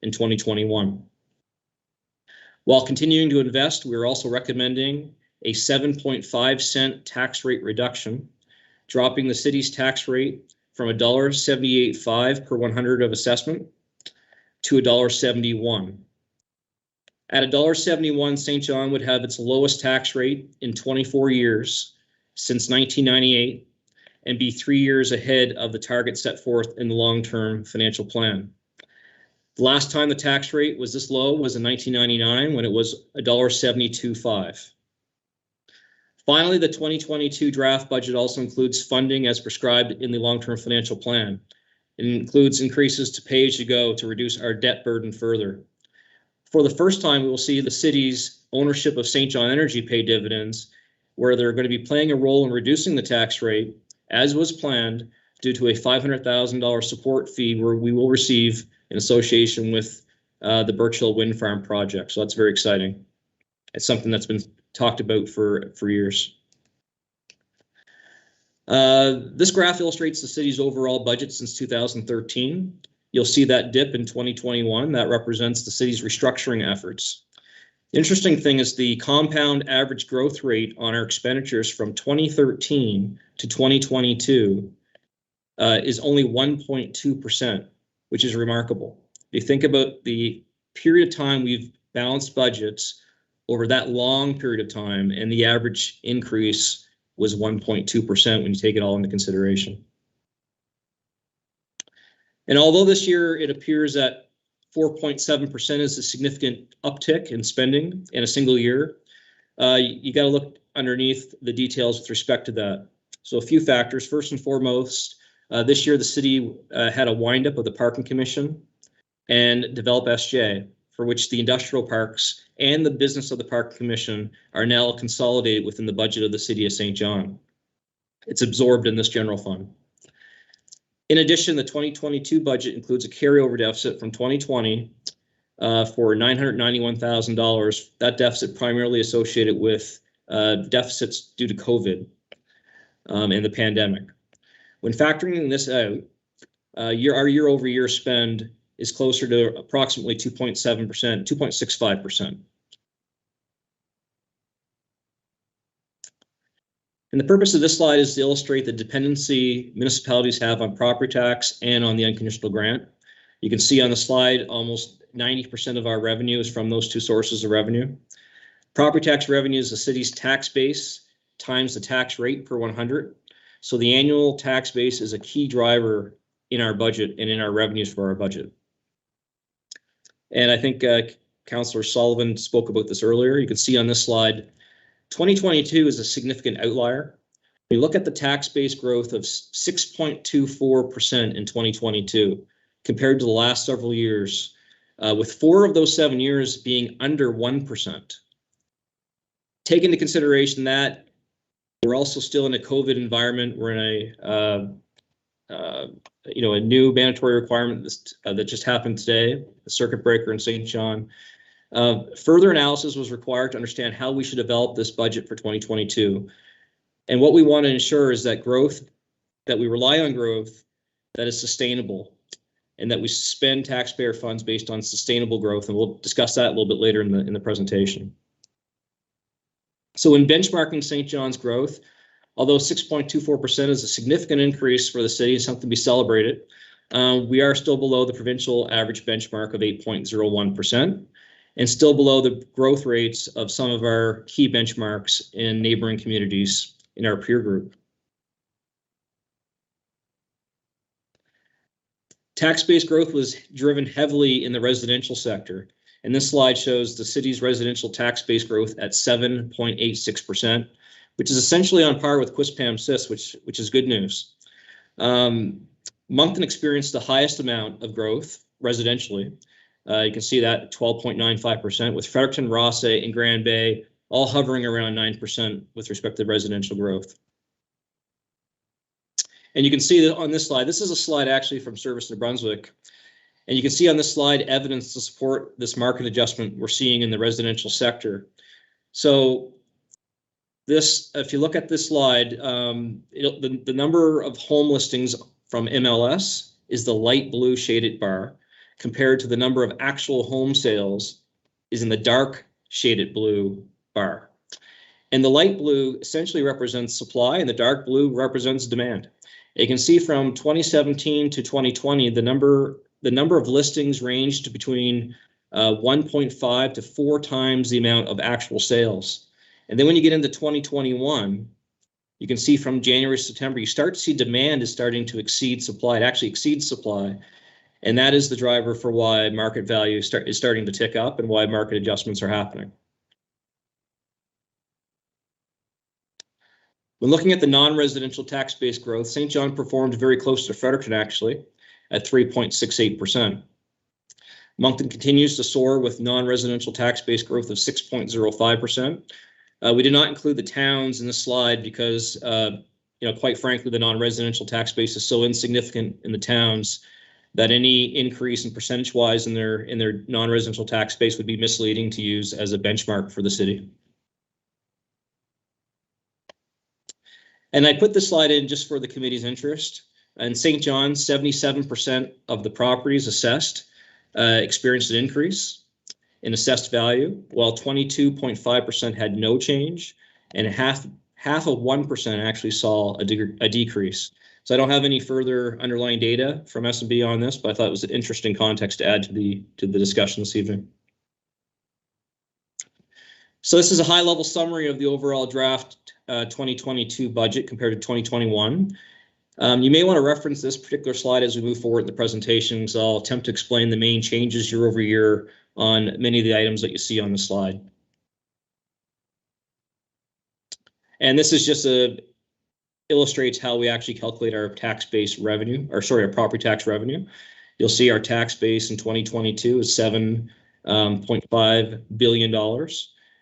in 2021. While continuing to invest, we are also recommending a 7.5 cent tax rate reduction, dropping the city's tax rate from $1.78.5 per 100 of assessment to $1.71. At $1.71, St. John would have its lowest tax rate in 24 years since 1998 and be 3 years ahead of the target set forth in the long-term financial plan. The last time the tax rate was this low was in 1999 when it was $1.72.5. Finally, the 2022 draft budget also includes funding as prescribed in the long-term financial plan. It includes increases to pay-as-you-go to reduce our debt burden further. For the first time, we will see the city's ownership of St. John Energy pay dividends, where they're going to be playing a role in reducing the tax rate, as was planned, due to a $500,000 support fee where we will receive in association with the Birch Hill Wind Farm project. So that's very exciting. It's something that's been talked about for years. This graph illustrates the city's overall budget since 2013. You'll see that dip in 2021. That represents the city's restructuring efforts. The interesting thing is the compound average growth rate on our expenditures from 2013 to 2022 is only 1.2%, which is remarkable. If you think about the period of time we've balanced budgets over that long period of time, and the average increase was 1.2% when you take it all into consideration. And although this year it appears that 4.7% is a significant uptick in spending in a single year, you got to look underneath the details with respect to that. So a few factors. First and foremost, this year the city had a windup of the Parking Commission and Develop SJ, for which the industrial parks and the business of the Park Commission are now consolidated within the budget of the City of St. John. It's absorbed in this general fund. In addition, the 2022 budget includes a carryover deficit from 2020 for $991,000. That deficit primarily associated with deficits due to COVID and the pandemic. When factoring this out, our year-over-year spend is closer to approximately 2.7%, 2.65%. And the purpose of this slide is to illustrate the dependency municipalities have on property tax and on the unconditional grant. You can see on the slide almost 90% of our revenue is from those two sources of revenue. Property tax revenue is the city's tax base times the tax rate per 100. So the annual tax base is a key driver in our budget and in our revenues for our budget. And I think Councillor Sullivan spoke about this earlier. You can see on this slide, 2022 is a significant outlier. We look at the tax base growth of 6.24% in 2022 compared to the last several years, with 4 of those 7 years being under 1%. Take into consideration that we're also still in a COVID environment. We're in a new mandatory requirement that just happened today, the circuit breaker in St. John. Further analysis was required to understand how we should develop this budget for 2022. And what we want to ensure is that that we rely on growth that is sustainable and that we spend taxpayer funds based on sustainable growth. And we'll discuss that a little bit later in the presentation. So in benchmarking St. John's growth, although 6.24% is a significant increase for the city, it's something to be celebrated, we are still below the provincial average benchmark of 8.01% and still below the growth rates of some of our key benchmarks in neighboring communities in our peer group. Tax-based growth was driven heavily in the residential sector. And this slide shows the city's residential tax-based growth at 7.86%. Which is essentially on par with Quispam-Cis, which is good news. Moncton experienced the highest amount of growth residentially. You can see that 12.95%, with Fredericton, Rothesay, and Grand Bay all hovering around 9% with respect to residential growth. And you can see that on this slide, this is a slide actually from Service New Brunswick. And you can see on this slide evidence to support this market adjustment we're seeing in the residential sector. So if you look at this slide, the number of home listings from MLS is the light blue shaded bar, compared to the number of actual home sales is in the dark shaded blue bar. And the light blue essentially represents supply and the dark blue represents demand. You can see from 2017 to 2020, the number of listings ranged between 1.5 to 4 times the amount of actual sales. And then when you get into 2021, you can see from January to September, you start to see demand is starting to exceed supply. It actually exceeds supply. And that is the driver for why market value is starting to tick up and why market adjustments are happening. When looking at the non-residential tax base growth, St. John performed very close to Fredericton actually at 3.68%. Moncton continues to soar with non-residential tax base growth of 6.05%. We did not include the towns in the slide because, quite frankly, the non-residential tax base is so insignificant in the towns that any increase in percentage-wise in their non-residential tax base would be misleading to use as a benchmark for the city. And I put this slide in just for the committee's interest. In St. John's, 77% of the properties assessed experienced an increase in assessed value, while 22.5% had no change, and half of 1% actually saw a decrease. So I don't have any further underlying data from S&B on this, but I thought it was an interesting context to add to the discussion this evening. So this is a high-level summary of the overall draft 2022 budget compared to 2021. You may want to reference this particular slide as we move forward in the presentation, so I'll attempt to explain the main changes year over year on many of the items that you see on the slide. And this is just illustrates how we actually calculate our tax-based revenue, our property tax revenue. You'll see our tax base in 2022 is $7.5 billion.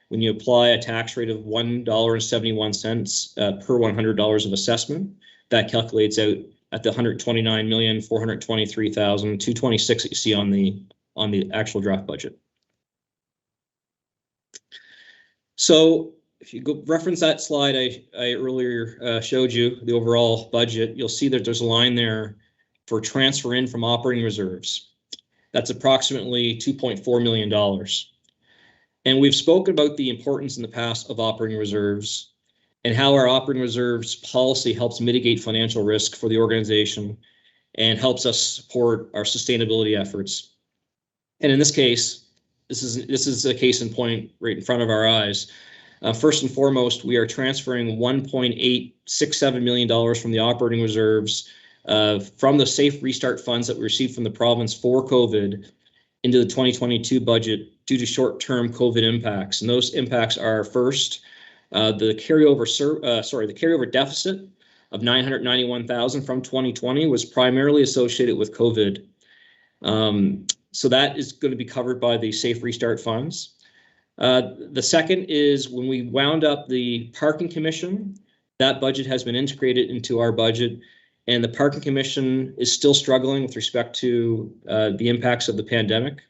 When you apply a tax rate of $1.71 per $100 of assessment, that calculates out at the $129,423,226 that you see on the actual draft budget. So if you go reference that slide I earlier showed you, the overall budget, you'll see that there's a line there for transfer in from operating reserves. That's approximately $2.4 million. And we've spoken about the importance in the past of operating reserves and how our operating reserves policy helps mitigate financial risk for the organization and helps us support our sustainability efforts. And in this case, this is a case in point right in front of our eyes. First and foremost, we are transferring $1.867 million from the operating reserves from the Safe Restart funds that we received from the province for COVID into the 2022 budget due to short-term COVID impacts. And those impacts are first, the carryover deficit of $991,000 from 2020 was primarily associated with COVID. So that is going to be covered by the Safe Restart funds. The second is when we wound up the Parking Commission, that budget has been integrated into our budget, and the Parking Commission is still struggling with respect to the impacts of the pandemic.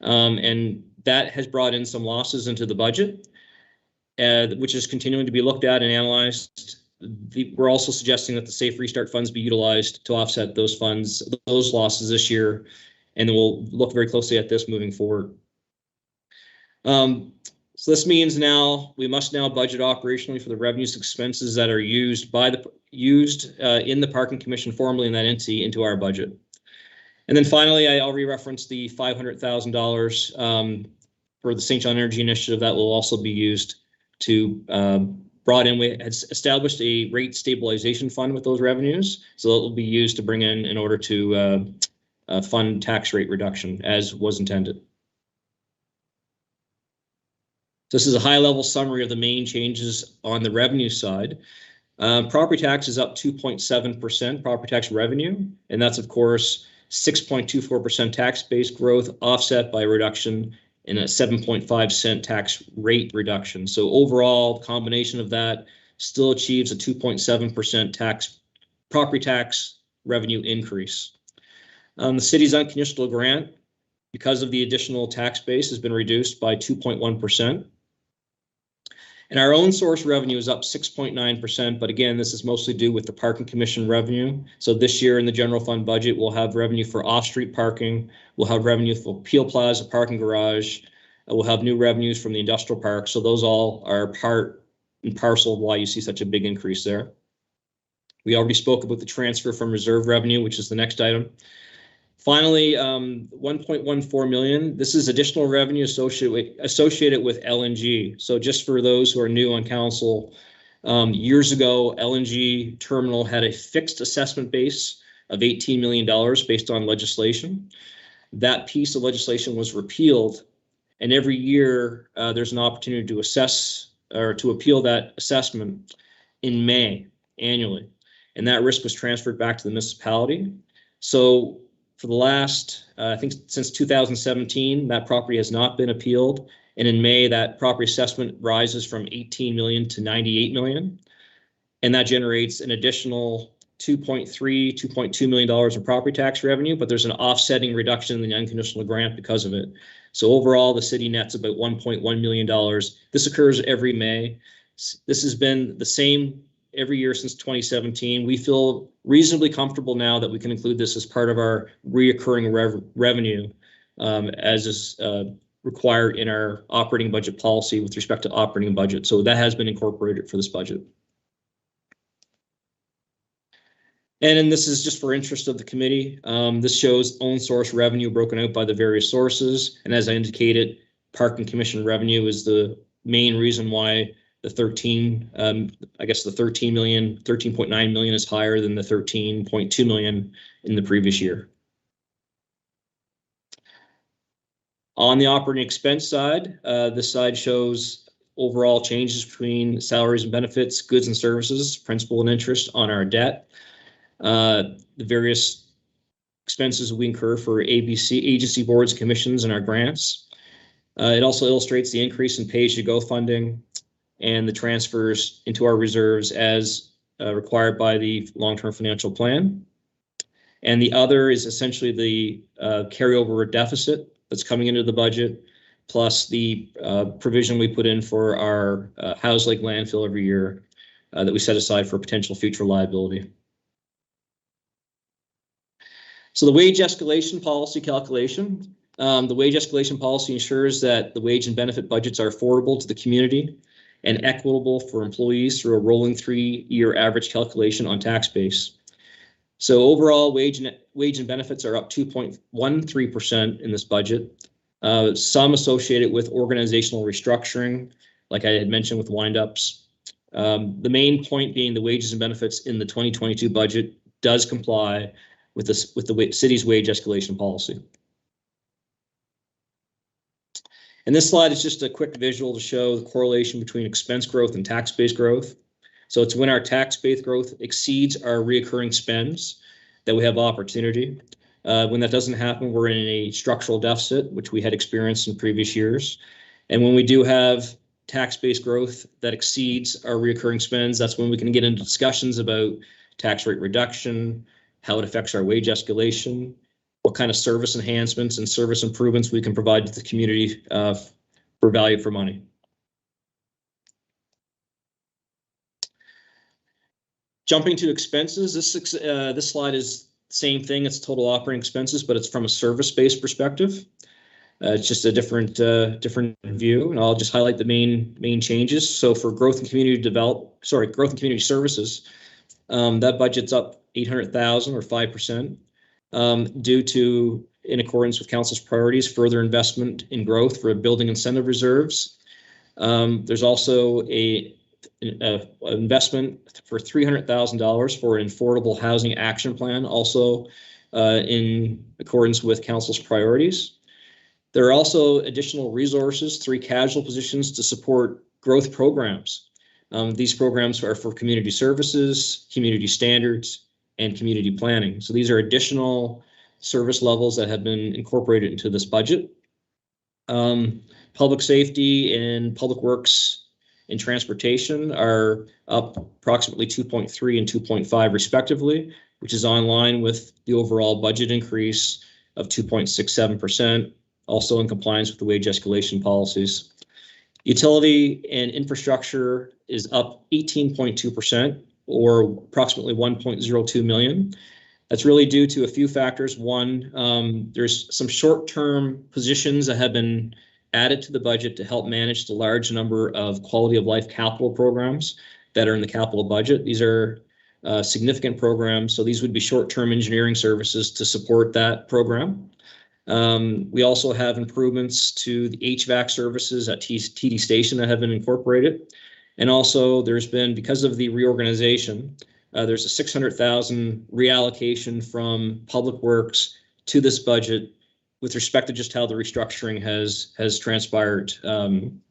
And that has brought in some losses into the budget, which is continuing to be looked at and analyzed. We're also suggesting that the Safe Restart funds be utilized to offset those losses this year, and then we'll look very closely at this moving forward. So this means we must now budget operationally for the revenues and expenses that are used in the Parking Commission formerly in that entity into our budget. And then finally, I'll re-reference the $500,000 for the St. John Energy Initiative that will also be used to we had established a rate stabilization fund with those revenues, so that will be used to bring in order to fund tax rate reduction as was intended. This is a high-level summary of the main changes on the revenue side. Property tax is up 2.7%, property tax revenue, and that's, of course, 6.24% tax-based growth offset by a reduction in a 7.5 tax rate reduction. So overall, the combination of that still achieves a 2.7% property tax revenue increase. The city's unconditional grant, because of the additional tax base, has been reduced by 2.1%. And our own source revenue is up 6.9%, but again, this is mostly due with the parking commission revenue. So this year in the general fund budget, we'll have revenue for off-street parking, we'll have revenue for Peel Plaza parking garage, we'll have new revenues from the industrial park. So those all are part and parcel of why you see such a big increase there. We already spoke about the transfer from reserve revenue, which is the next item. Finally, 1.14 million. This is additional revenue associated with LNG. So just for those who are new on council, years ago, LNG terminal had a fixed assessment base of $18 million based on legislation. That piece of legislation was repealed, and every year there's an opportunity to assess or to appeal that assessment in May annually, and that risk was transferred back to the municipality. So for the last, I think since 2017, that property has not been appealed. And in May, that property assessment rises from 18 million to 98 million. And that generates an additional $2.2 million in property tax revenue, but there's an offsetting reduction in the unconditional grant because of it. So overall, the city nets about $1.1 million. This occurs every May. This has been the same every year since 2017. We feel reasonably comfortable now that we can include this as part of our reoccurring revenue as is required in our operating budget policy with respect to operating budget. So that has been incorporated for this budget. And then this is just for interest of the committee. This shows own source revenue broken out by the various sources. And as I indicated, parking commission revenue is the main reason why the 13.9 million is higher than the 13.2 million in the previous year. On the operating expense side, this side shows overall changes between salaries and benefits, goods and services, principal and interest on our debt, the various expenses we incur for agency boards, commissions, and our grants. It also illustrates the increase in pay-as-you-go funding and the transfers into our reserves as required by the long-term financial plan. And the other is essentially the carryover deficit that's coming into the budget, plus the provision we put in for our House Lake landfill every year that we set aside for potential future liability. So the wage escalation policy calculation. The wage escalation policy ensures that the wage and benefit budgets are affordable to the community and equitable for employees through a rolling 3-year average calculation on tax base. So overall, wage and benefits are up 2.13% in this budget. Some associated with organizational restructuring, like I had mentioned with windups. The main point being the wages and benefits in the 2022 budget does comply with the city's wage escalation policy. And this slide is just a quick visual to show the correlation between expense growth and tax-based growth. So it's when our tax-based growth exceeds our reoccurring spends that we have opportunity. When that doesn't happen, we're in a structural deficit, which we had experienced in previous years. And when we do have tax-based growth that exceeds our reoccurring spends, that's when we can get into discussions about tax rate reduction, how it affects our wage escalation, what kind of service enhancements and service improvements we can provide to the community for value for money. Jumping to expenses, this slide is the same thing. It's total operating expenses, but it's from a service-based perspective. It's just a different view, and I'll just highlight the main changes. So for growth and community services, that budget's up $800,000 or 5%. Due to, in accordance with council's priorities, further investment in growth for building incentive reserves. There's also an investment for $300,000 for an affordable housing action plan, also in accordance with council's priorities. There are also additional resources, 3 casual positions to support growth programs. These programs are for community services, community standards, and community planning. So these are additional service levels that have been incorporated into this budget. Public safety and public works and transportation are up approximately 2.3 and 2.5 respectively, which is on line with the overall budget increase of 2.67%, also in compliance with the wage escalation policies. Utility and infrastructure is up 18.2%, or approximately 1.02 million. That's really due to a few factors. One, there's some short-term positions that have been added to the budget to help manage the large number of quality of life capital programs that are in the capital budget. These are significant programs, so these would be short-term engineering services to support that program. We also have improvements to the HVAC services at TD Station that have been incorporated. And also there's been, because of the reorganization, there's a 600,000 reallocation from Public Works to this budget with respect to just how the restructuring has transpired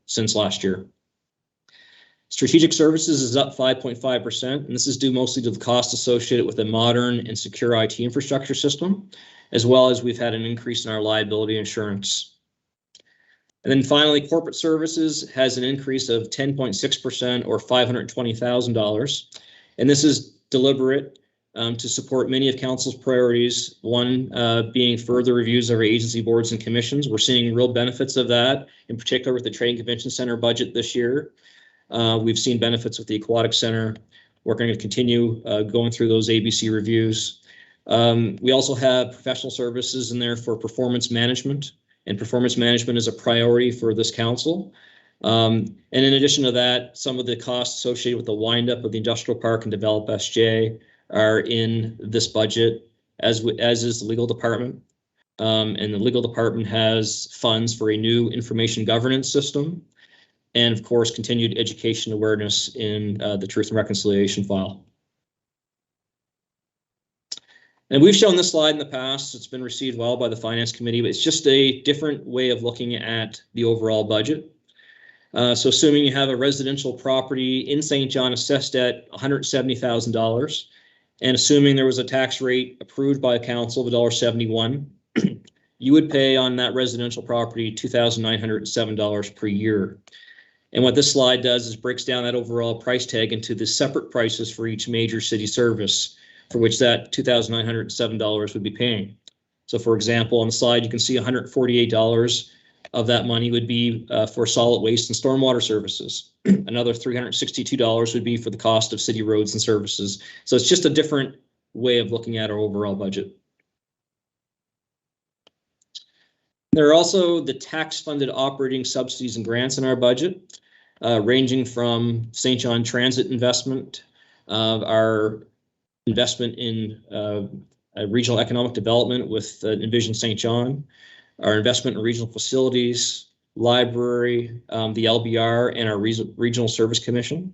since last year. Strategic services is up 5.5%, and this is due mostly to the cost associated with a modern and secure IT infrastructure system, as well as we've had an increase in our liability insurance. And then finally, corporate services has an increase of 10.6%, or $520,000. And this is deliberate to support many of Council's priorities, one being further reviews of our agency boards and commissions. We're seeing real benefits of that, in particular with the Trade and Convention Center budget this year. We've seen benefits with the Aquatic Center. We're going to continue going through those ABC reviews. We also have professional services in there for performance management, and performance management is a priority for this council. And in addition to that, some of the costs associated with the windup of the industrial park and develop SJ are in this budget, as is the legal department. And the legal department has funds for a new information governance system, and of course, continued education awareness in the Truth and Reconciliation file. And we've shown this slide in the past. It's been received well by the Finance Committee, but it's just a different way of looking at the overall budget. So assuming you have a residential property in St. John assessed at $170,000, and assuming there was a tax rate approved by council of $1.71, you would pay on that residential property $2,907 per year. And what this slide does is breaks down that overall price tag into the separate prices for each major city service, for which that $2,907 would be paying. So for example, on the slide, you can see $148 of that money would be for solid waste and stormwater services. Another $362 would be for the cost of city roads and services. So it's just a different way of looking at our overall budget. There are also the tax-funded operating subsidies and grants in our budget, ranging from St. John Transit investment, our investment in regional economic development with Envision St. John, our investment in regional facilities, library, the LBR, and our Regional Service Commission.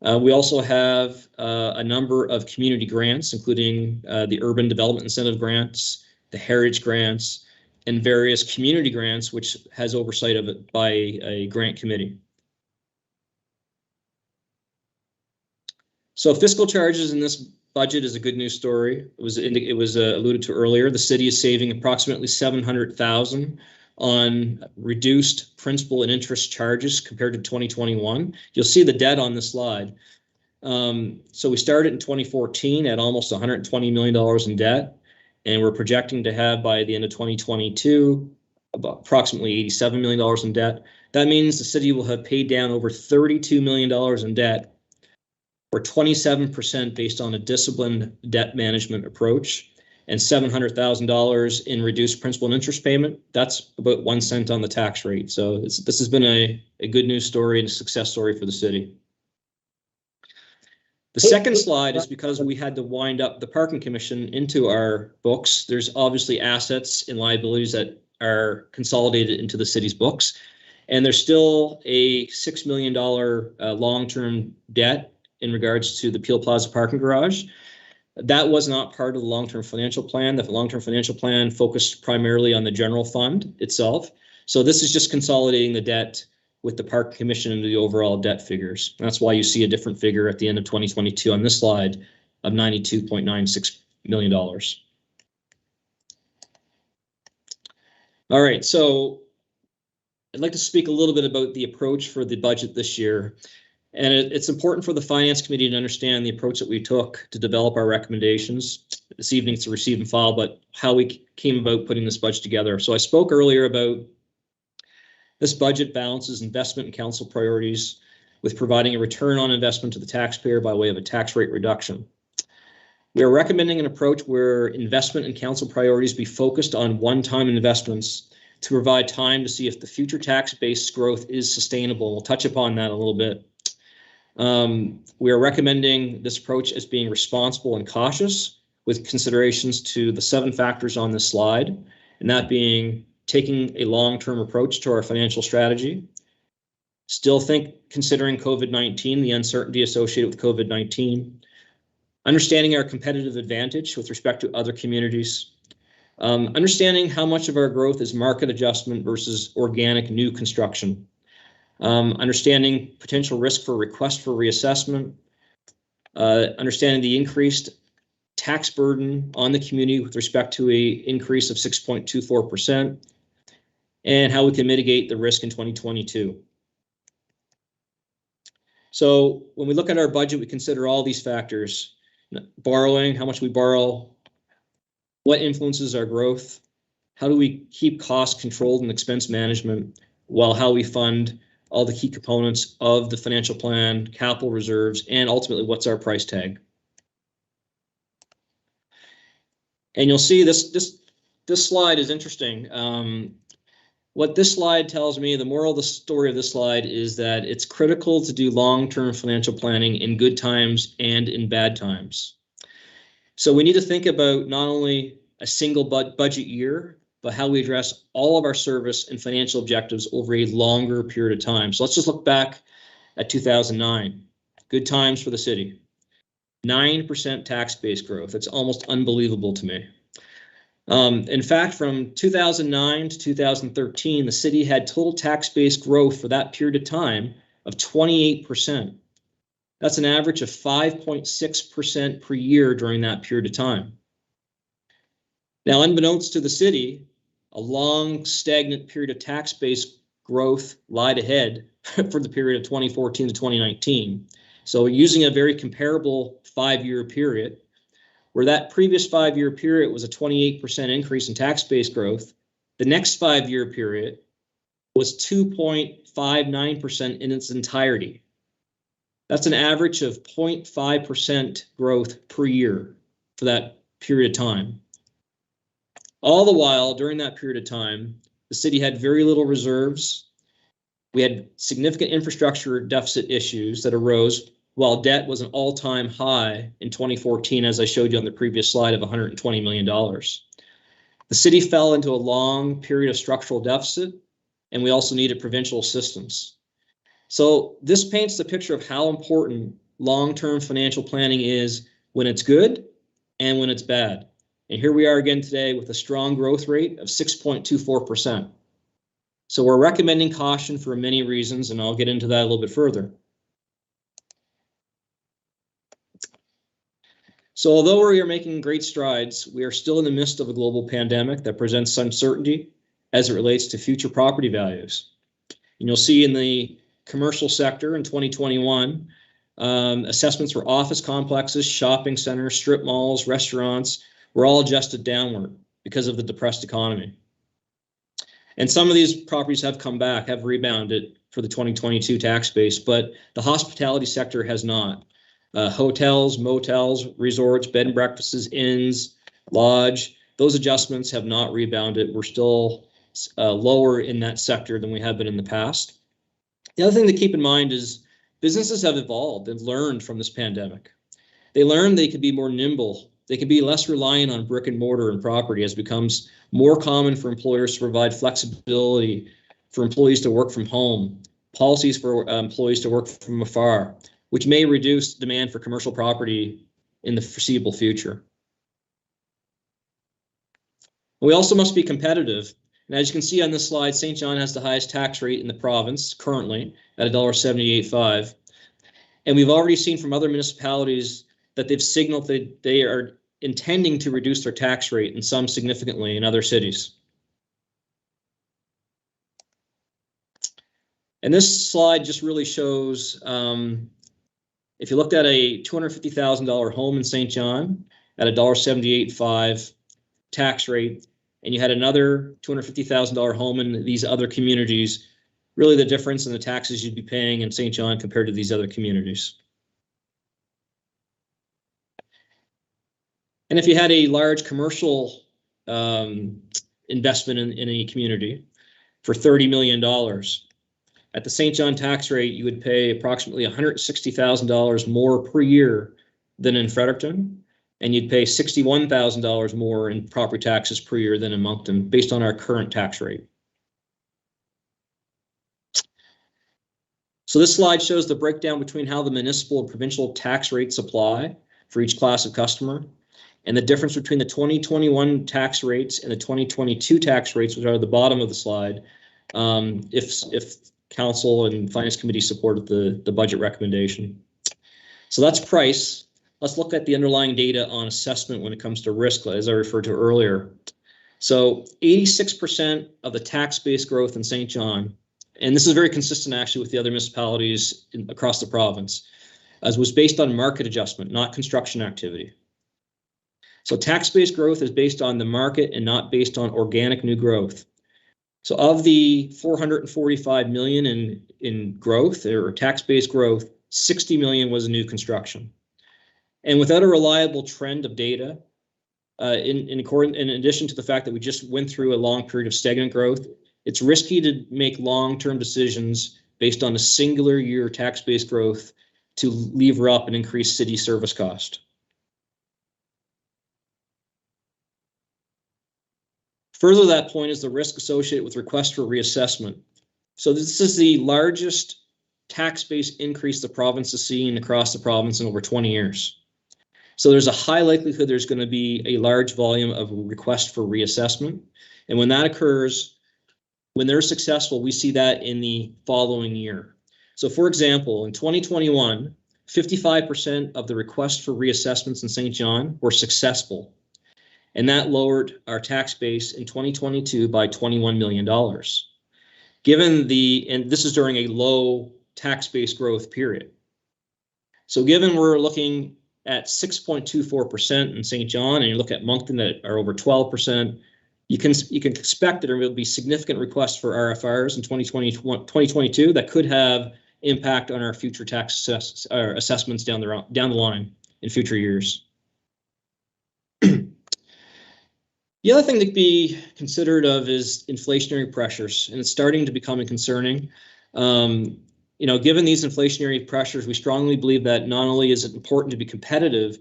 We also have a number of community grants, including the Urban Development Incentive Grants, the Heritage Grants, and various community grants, which has oversight of it by a grant committee. So fiscal charges in this budget is a good news story. It was alluded to earlier. The city is saving approximately $700,000 on reduced principal and interest charges compared to 2021. You'll see the debt on this slide. So we started in 2014 at almost $120 million in debt, and we're projecting to have by the end of 2022 about approximately $87 million in debt. That means the city will have paid down over $32 million in debt, or 27% based on a disciplined debt management approach, and $700,000 in reduced principal and interest payment. That's about 1 cent on the tax rate. So this has been a good news story and a success story for the city. The second slide is because we had to wind up the parking commission into our books. There's obviously assets and liabilities that are consolidated into the city's books. And there's still a $6 million long-term debt in regards to the Peel Plaza parking garage. That was not part of the long-term financial plan. The long-term financial plan focused primarily on the general fund itself. So this is just consolidating the debt with the park commission into the overall debt figures. That's why you see a different figure at the end of 2022 on this slide of $92.96 million. All right, so I'd like to speak a little bit about the approach for the budget this year. And it's important for the Finance Committee to understand the approach that we took to develop our recommendations. This evening it's a receive and file, but how we came about putting this budget together. So I spoke earlier about This budget balances investment and council priorities with providing a return on investment to the taxpayer by way of a tax rate reduction. We are recommending an approach where investment and council priorities be focused on one-time investments to provide time to see if the future tax-based growth is sustainable. We'll touch upon that a little bit. We are recommending this approach as being responsible and cautious with considerations to the 7 factors on this slide, and that being taking a long-term approach to our financial strategy, still considering COVID-19, the uncertainty associated with COVID-19, understanding our competitive advantage with respect to other communities, understanding how much of our growth is market adjustment versus organic new construction, understanding potential risk for request for reassessment, understanding the increased tax burden on the community with respect to an increase of 6.24%, and how we can mitigate the risk in 2022. So when we look at our budget, we consider all these factors: borrowing, how much we borrow, what influences our growth, how do we keep costs controlled and expense management, while how we fund all the key components of the financial plan, capital reserves, and ultimately what's our price tag. And you'll see this slide is interesting. What this slide tells me, the moral of the story of this slide is that it's critical to do long-term financial planning in good times and in bad times. So we need to think about not only a single budget year, but how we address all of our service and financial objectives over a longer period of time. So let's just look back at 2009. Good times for the city. 9% tax-based growth. It's almost unbelievable to me. In fact, from 2009 to 2013, the city had total tax-based growth for that period of time of 28%. That's an average of 5.6% per year during that period of time. Now, unbeknownst to the city, a long stagnant period of tax-based growth lied ahead for the period of 2014 to 2019. So using a very comparable 5-year period, where that previous 5-year period was a 28% increase in tax-based growth, the next 5-year period was 2.59% in its entirety. That's an average of 0.5% growth per year for that period of time. All the while, during that period of time, the city had very little reserves. We had significant infrastructure deficit issues that arose, while debt was an all-time high in 2014, as I showed you on the previous slide, of $120 million. The city fell into a long period of structural deficit, and we also needed provincial assistance. So this paints the picture of how important long-term financial planning is when it's good and when it's bad. And here we are again today with a strong growth rate of 6.24%. So we're recommending caution for many reasons, and I'll get into that a little bit further. So although we are making great strides, we are still in the midst of a global pandemic that presents uncertainty as it relates to future property values. And you'll see in the commercial sector in 2021, assessments for office complexes, shopping centers, strip malls, restaurants were all adjusted downward because of the depressed economy. And some of these properties have come back, have rebounded for the 2022 tax base, but the hospitality sector has not. Hotels, motels, resorts, bed and breakfasts, inns, lodge, those adjustments have not rebounded. We're still lower in that sector than we have been in the past. The other thing to keep in mind is businesses have evolved and learned from this pandemic. They learned they could be more nimble. They can be less reliant on brick and mortar and property as it becomes more common for employers to provide flexibility for employees to work from home, policies for employees to work from afar, which may reduce demand for commercial property in the foreseeable future. We also must be competitive. And as you can see on this slide, St. John has the highest tax rate in the province currently at $1.7885. And we've already seen from other municipalities that they've signaled that they are intending to reduce their tax rate, and some significantly in other cities. And this slide just really shows, if you looked at a $250,000 home in St. John at $1.7885 tax rate, and you had another $250,000 home in these other communities really the difference in the taxes you'd be paying in St. John compared to these other communities. And if you had a large commercial investment in a community for $30 million, at the St. John tax rate, you would pay approximately $160,000 more per year than in Fredericton, and you'd pay $61,000 more in property taxes per year than in Moncton, based on our current tax rate. So this slide shows the breakdown between how the municipal and provincial tax rates apply for each class of customer, and the difference between the 2021 tax rates and the 2022 tax rates, which are at the bottom of the slide, if Council and Finance Committee supported the budget recommendation. So that's price. Let's look at the underlying data on assessment when it comes to risk, as I referred to earlier. So 86% of the tax-based growth in St. John, and this is very consistent actually with the other municipalities across the province, as was based on market adjustment, not construction activity. So tax-based growth is based on the market and not based on organic new growth. So of the 445 million in growth or tax-based growth, 60 million was new construction. And without a reliable trend of data, in addition to the fact that we just went through a long period of stagnant growth, it's risky to make long-term decisions based on a singular year tax-based growth to lever up and increase city service cost. Further to that point is the risk associated with requests for reassessment. So this is the largest tax-based increase the province has seen across the province in over 20 years. So there's a high likelihood there's going to be a large volume of requests for reassessment. And when that occurs, when they're successful, we see that in the following year. So for example, in 2021, 55% of the requests for reassessments in St. John were successful. And that lowered our tax base in 2022 by $21 million. Given and this is during a low tax base growth period. So given we're looking at 6.24% in St. John, and you look at Moncton that are over 12%, you can expect that there will be significant requests for RFRs in 2022 that could have impact on our future tax assessments down the line in future years. The other thing to be considered of is inflationary pressures, and it's starting to become concerning. Given these inflationary pressures, we strongly believe that not only is it important to be competitive,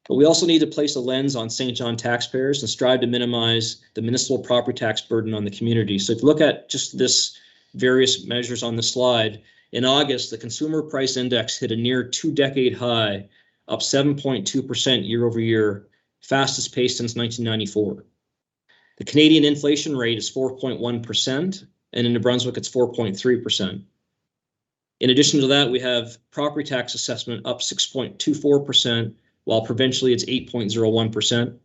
but we also need to place a lens on St. John taxpayers and strive to minimize the municipal property tax burden on the community. So if you look at just this various measures on the slide, in August, the Consumer Price Index hit a near 2-decade high, up 7.2% year over year, fastest pace since 1994. The Canadian inflation rate is 4.1%, and in New Brunswick, it's 4.3%. In addition to that, we have property tax assessment up 6.24%, while provincially it's 8.01%.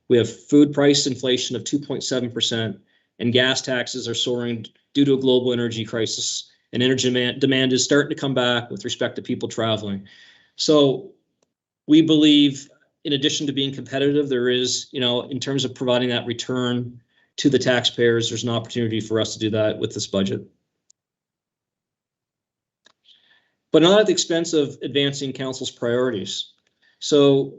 We have food price inflation of 2.7%, and gas taxes are soaring due to a global energy crisis, and energy demand is starting to come back with respect to people traveling. So we believe, in addition to being competitive, there is, in terms of providing that return to the taxpayers, there's an opportunity for us to do that with this budget. But not at the expense of advancing Council's priorities. So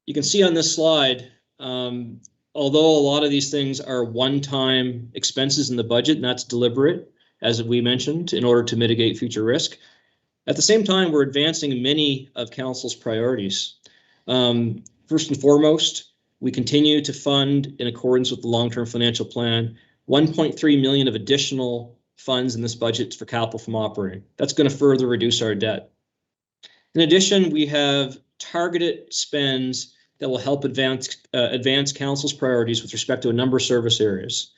you can see on this slide, although a lot of these things are one-time expenses in the budget, and that's deliberate, as we mentioned, in order to mitigate future risk, at the same time, we're advancing many of Council's priorities. First and foremost, we continue to fund, in accordance with the long-term financial plan, 1.3 million of additional funds in this budget for capital from operating. That's going to further reduce our debt. In addition, we have targeted spends that will help advance Council's priorities with respect to a number of service areas.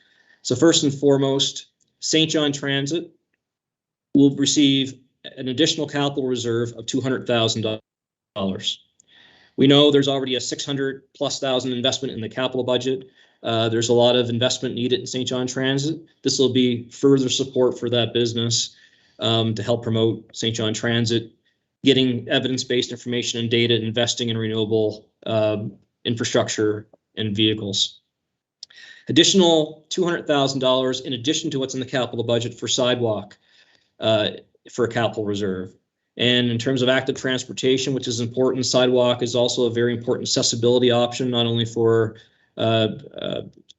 So first and foremost, St. John Transit will receive an additional capital reserve of $200,000. We know there's already a $600,000+ investment in the capital budget. There's a lot of investment needed in St. John Transit. This will be further support for that business to help promote St. John Transit, getting evidence-based information and data, investing in renewable infrastructure and vehicles. Additional $200,000 in addition to what's in the capital budget for sidewalk for a capital reserve. And in terms of active transportation, which is important, sidewalk is also a very important accessibility option, not only for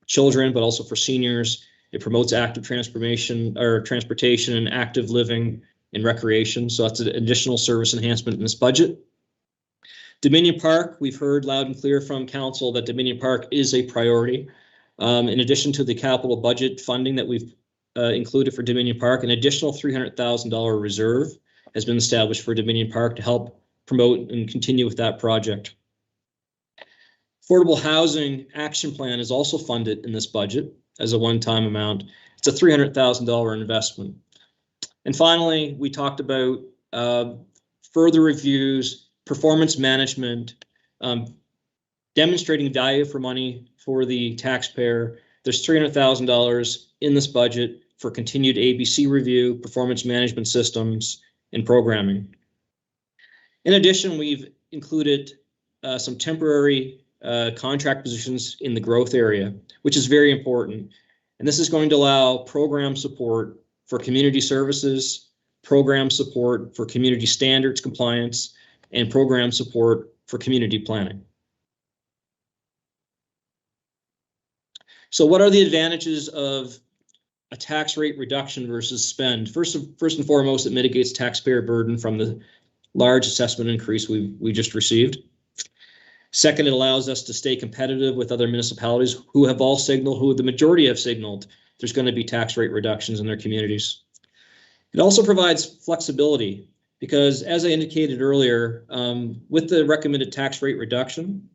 children, but also for seniors. It promotes active transportation and active living and recreation. So that's an additional service enhancement in this budget. Dominion Park, we've heard loud and clear from council that Dominion Park is a priority. In addition to the capital budget funding that we've included for Dominion Park, an additional $300,000 reserve has been established for Dominion Park to help promote and continue with that project. Affordable Housing Action Plan is also funded in this budget as a one-time amount. It's a $300,000 investment. And finally, we talked about further reviews, performance management, demonstrating value for money for the taxpayer. There's $300,000 in this budget for continued ABC review, performance management systems, and programming. In addition, we've included some temporary contract positions in the growth area, which is very important. And this is going to allow program support for community services, program support for community standards compliance, and program support for community planning. So what are the advantages of a tax rate reduction versus spend? First and foremost, it mitigates taxpayer burden from the large assessment increase we just received. Second, it allows us to stay competitive with other municipalities who have all signaled, who the majority have signaled, there's going to be tax rate reductions in their communities. It also provides flexibility because, as I indicated earlier, with the recommended tax rate reduction,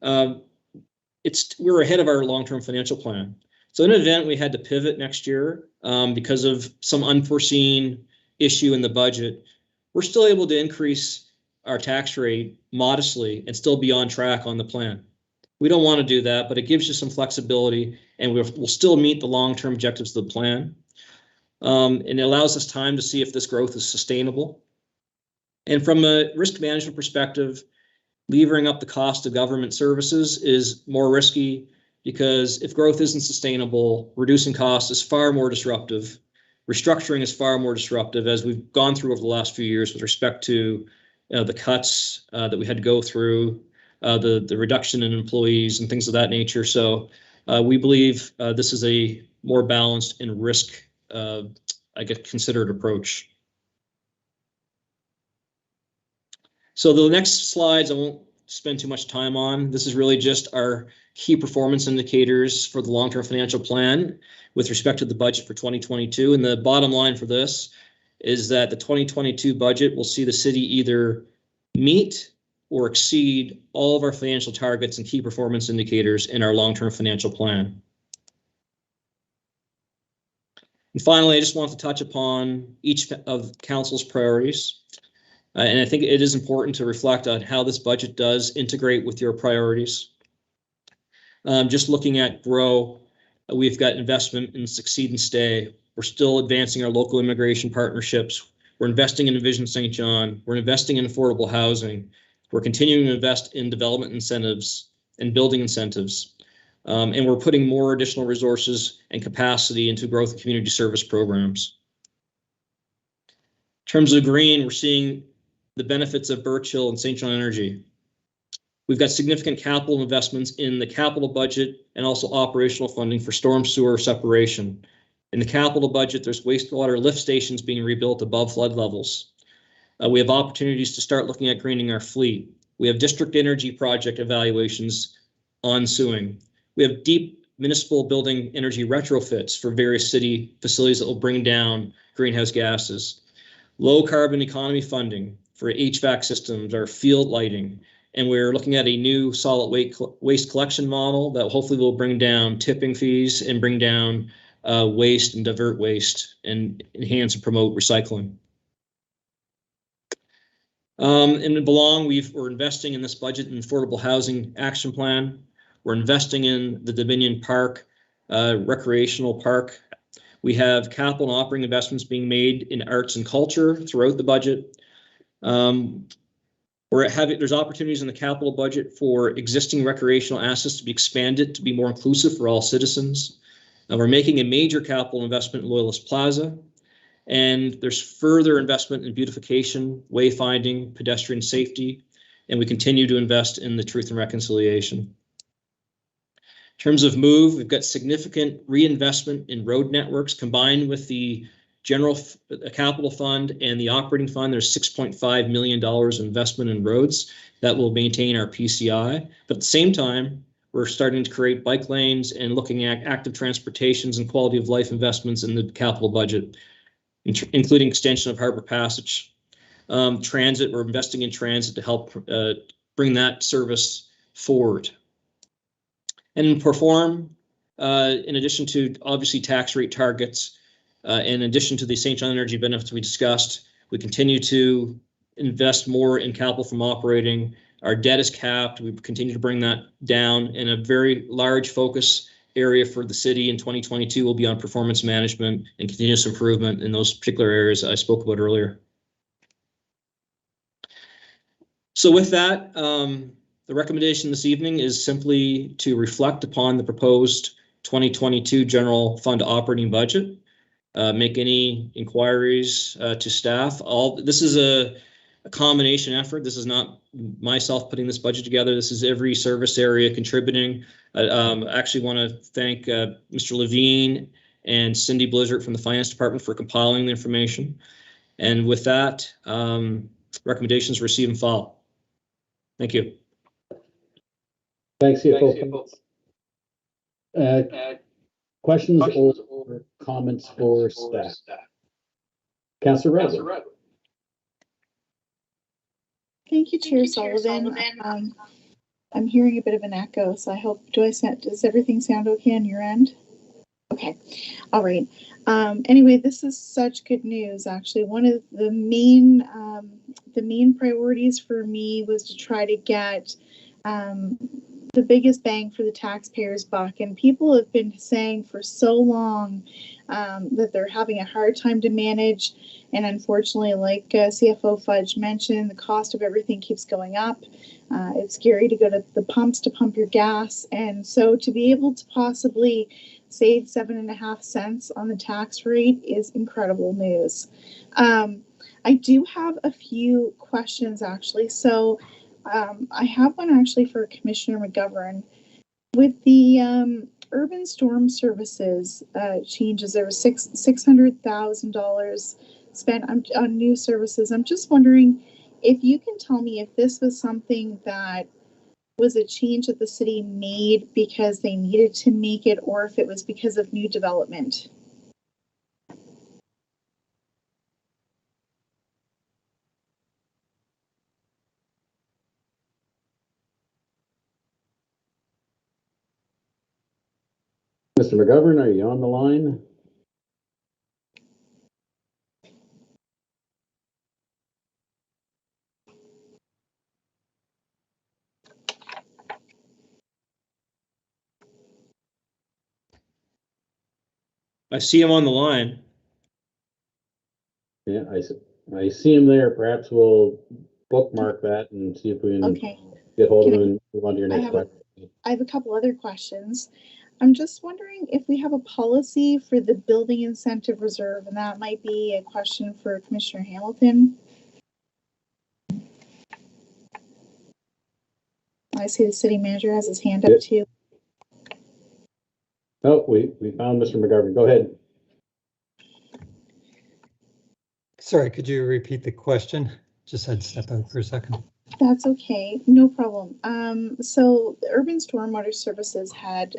we're ahead of our long-term financial plan. So in an event we had to pivot next year because of some unforeseen issue in the budget, we're still able to increase our tax rate modestly and still be on track on the plan. We don't want to do that, but it gives you some flexibility and we'll still meet the long-term objectives of the plan. And it allows us time to see if this growth is sustainable. And from a risk management perspective, levering up the cost of government services is more risky because if growth isn't sustainable, reducing costs is far more disruptive. Restructuring is far more disruptive, as we've gone through over the last few years with respect to the cuts that we had to go through, the reduction in employees and things of that nature. So we believe this is a more balanced and risk, considered approach. So the next slides I won't spend too much time on. This is really just our key performance indicators for the long-term financial plan with respect to the budget for 2022. And the bottom line for this is that the 2022 budget will see the city either meet or exceed all of our financial targets and key performance indicators in our long-term financial plan. And finally, I just want to touch upon each of council's priorities. And I think it is important to reflect on how this budget does integrate with your priorities. Just looking at grow, we've got investment in Succeed and Stay. We're still advancing our local immigration partnerships. We're investing in Vision St. John. We're investing in affordable housing. We're continuing to invest in development incentives and building incentives. And we're putting more additional resources and capacity into growth and community service programs. In terms of green, we're seeing the benefits of Birch Hill and St. John Energy. We've got significant capital investments in the capital budget and also operational funding for storm sewer separation. In the capital budget, there's wastewater lift stations being rebuilt above flood levels. We have opportunities to start looking at greening our fleet. We have district energy project evaluations on ensuing. We have deep municipal building energy retrofits for various city facilities that will bring down greenhouse gases. Low carbon economy funding for HVAC systems, our field lighting, and we're looking at a new solid waste collection model that hopefully will bring down tipping fees and bring down waste and divert waste and enhance and promote recycling. In Belong, we're investing in this budget in Affordable Housing Action Plan. We're investing in the Dominion Park recreational park. We have capital and operating investments being made in arts and culture throughout the budget. There's opportunities in the capital budget for existing recreational assets to be expanded to be more inclusive for all citizens. We're making a major capital investment in Loyalist Plaza, and there's further investment in beautification, wayfinding, pedestrian safety, and we continue to invest in the Truth and Reconciliation. In terms of MOVE, we've got significant reinvestment in road networks combined with the general capital fund and the operating fund. There's $6.5 million investment in roads that will maintain our PCI. But at the same time, we're starting to create bike lanes and looking at active transportations and quality of life investments in the capital budget, including extension of Harbor Passage. Transit, we're investing in transit to help bring that service forward. And in Perform, in addition to obviously tax rate targets, in addition to the St. John Energy benefits we discussed, we continue to invest more in capital from operating. Our debt is capped. We continue to bring that down, and a very large focus area for the city in 2022 will be on performance management and continuous improvement in those particular areas I spoke about earlier. So with that, the recommendation this evening is simply to reflect upon the proposed 2022 general fund operating budget. Make any inquiries to staff. This is a combination effort. This is not myself putting this budget together. This is every service area contributing. I actually want to thank Mr. Levine and Cindy Blizzard from the Finance Department for compiling the information. And with that, recommendations receive and file. Thank you. Thanks, CFO. Questions or comments for staff? Councillor Redwood. Thank you, Chair Sullivan. I'm hearing a bit of an echo, so I hope, does everything sound okay on your end? Okay, all right. Anyway, this is such good news. Actually, one of the main priorities for me was to try to get the biggest bang for the taxpayers' buck. And people have been saying for so long that they're having a hard time to manage. And unfortunately, like CFO Fudge mentioned, the cost of everything keeps going up. It's scary to go to the pumps to pump your gas. And so to be able to possibly save 7.5 cents on the tax rate is incredible news. I do have a few questions, actually. So I have one actually for Commissioner McGovern. With the urban storm services changes, there was $600,000 spent on new services. I'm just wondering if you can tell me if this was something that was a change that the city made because they needed to make it, or if it was because of new development. Mr. McGovern, are you on the line? I see him on the line. Yeah, I see him there. Perhaps we'll bookmark that and see if we can get hold of him and move on to your next question. I have a couple other questions. I'm just wondering if we have a policy for the building incentive reserve, and that might be a question for Commissioner Hamilton. I see the city manager has his hand up too. Oh, we found Mr. McGovern. Go ahead. Sorry, could you repeat the question? Just had to step out for a second. That's okay, no problem. So the Urban Stormwater Services had,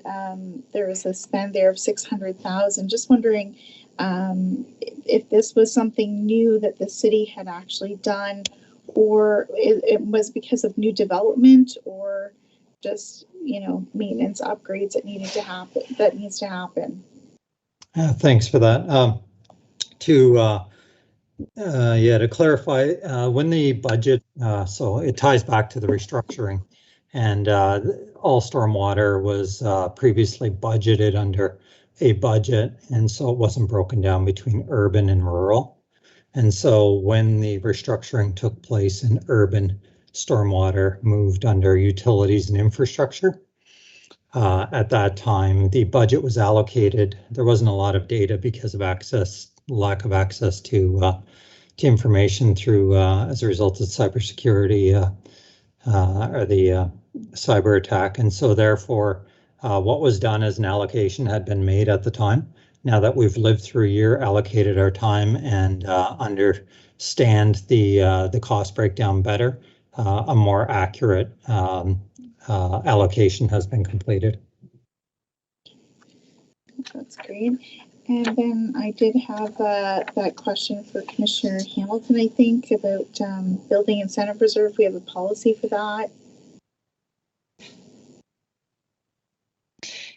there was a spend there of 600,000. Just wondering if this was something new that the city had actually done, or it was because of new development, or just, you know, maintenance upgrades that needs to happen. Thanks for that. To clarify, when the budget, so it ties back to the restructuring, and all stormwater was previously budgeted under a budget, and so it wasn't broken down between urban and rural. And so when the restructuring took place in urban stormwater moved under utilities and infrastructure. At that time, the budget was allocated. There wasn't a lot of data because of lack of access to information through as a result of cybersecurity or the cyber attack. And so therefore, what was done as an allocation had been made at the time. Now that we've lived through a year, allocated our time and understand the cost breakdown better, a more accurate allocation has been completed. That's great. And then I did have that question for Commissioner Hamilton, I think, about building incentive reserve. We have a policy for that.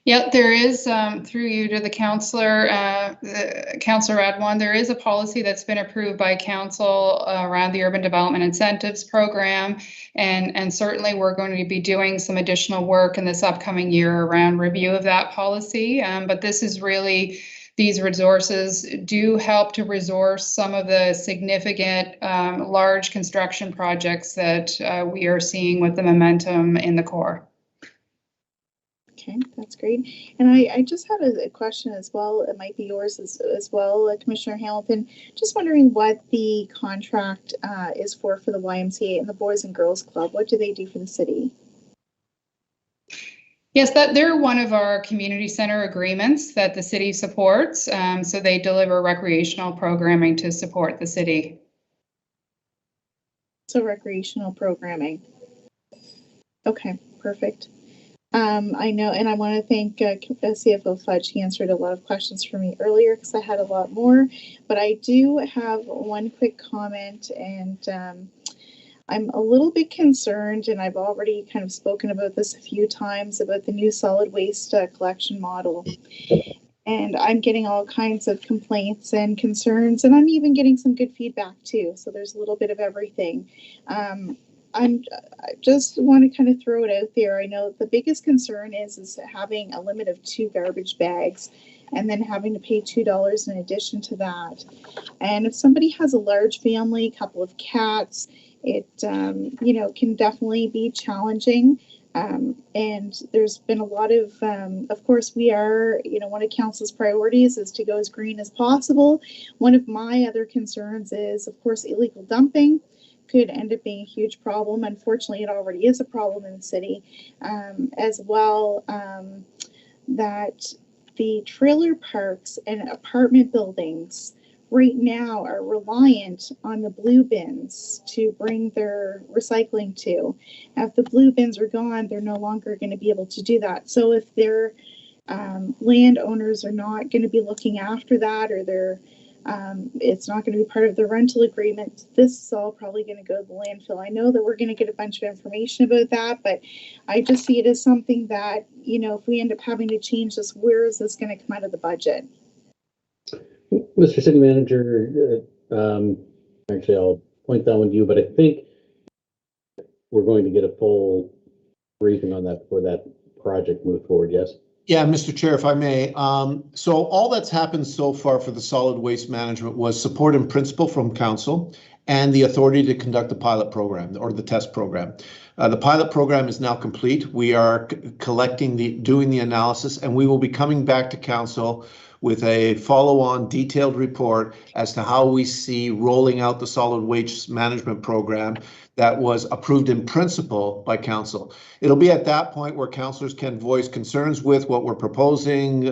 Yeah, there is, through you to the councillor, Councillor Radwan, there is a policy that's been approved by council around the Urban Development Incentives Program. And certainly we're going to be doing some additional work in this upcoming year around review of that policy. But this is really, these resources do help to resource some of the significant large construction projects that we are seeing with the momentum in the core. Okay, that's great. And I just had a question as well. It might be yours as well, Commissioner Hamilton. Just wondering what the contract is for the YMCA and the Boys and Girls Club. What do they do for the city? Yes, they're one of our community center agreements that the city supports. So they deliver recreational programming to support the city. So recreational programming. Okay, perfect. I know, and I want to thank CFO Fudge. He answered a lot of questions for me earlier because I had a lot more, but I do have one quick comment, and I'm a little bit concerned, and I've already kind of spoken about this a few times, about the new solid waste collection model. And I'm getting all kinds of complaints and concerns, and I'm even getting some good feedback too. So there's a little bit of everything. I just want to kind of throw it out there. I know the biggest concern is having a limit of 2 garbage bags and then having to pay $2 in addition to that. And if somebody has a large family, a couple of cats, it can definitely be challenging. And there's been a lot of course, we are, one of council's priorities is to go as green as possible. One of my other concerns is, of course, illegal dumping could end up being a huge problem. Unfortunately, it already is a problem in the city, as well, that the trailer parks and apartment buildings right now are reliant on the blue bins to bring their recycling to. Now, if the blue bins are gone, they're no longer going to be able to do that. So if their landowners are not going to be looking after that, or they're it's not going to be part of the rental agreement, this is all probably going to go to the landfill. I know that we're going to get a bunch of information about that, but I just see it as something that, if we end up having to change this, where is this going to come out of the budget? Mr. City Manager, actually, I'll point that one to you, but I think we're going to get a full briefing on that before that project moves forward, yes? Yeah, Mr. Chair, if I may. So all that's happened so far for the solid waste management was support in principle from council and the authority to conduct the pilot program or the test program. The pilot program is now complete. We are doing the analysis, and we will be coming back to council with a follow-on detailed report as to how we see rolling out the solid waste management program that was approved in principle by council. It'll be at that point where councillors can voice concerns with what we're proposing,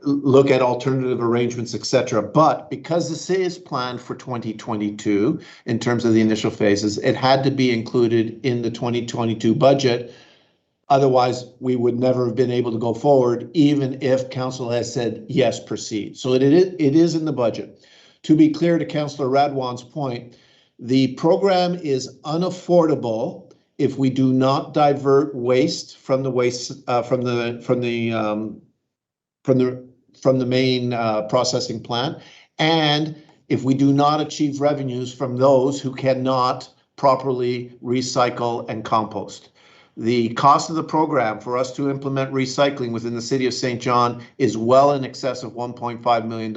look at alternative arrangements, etc. But because this is planned for 2022 in terms of the initial phases, it had to be included in the 2022 budget. Otherwise, we would never have been able to go forward, even if council has said, yes, proceed. So it is in the budget. To be clear to Councillor Radwan's point, the program is unaffordable if we do not divert waste from the main processing plant, and if we do not achieve revenues from those who cannot properly recycle and compost. The cost of the program for us to implement recycling within the city of St. John is well in excess of $1.5 million,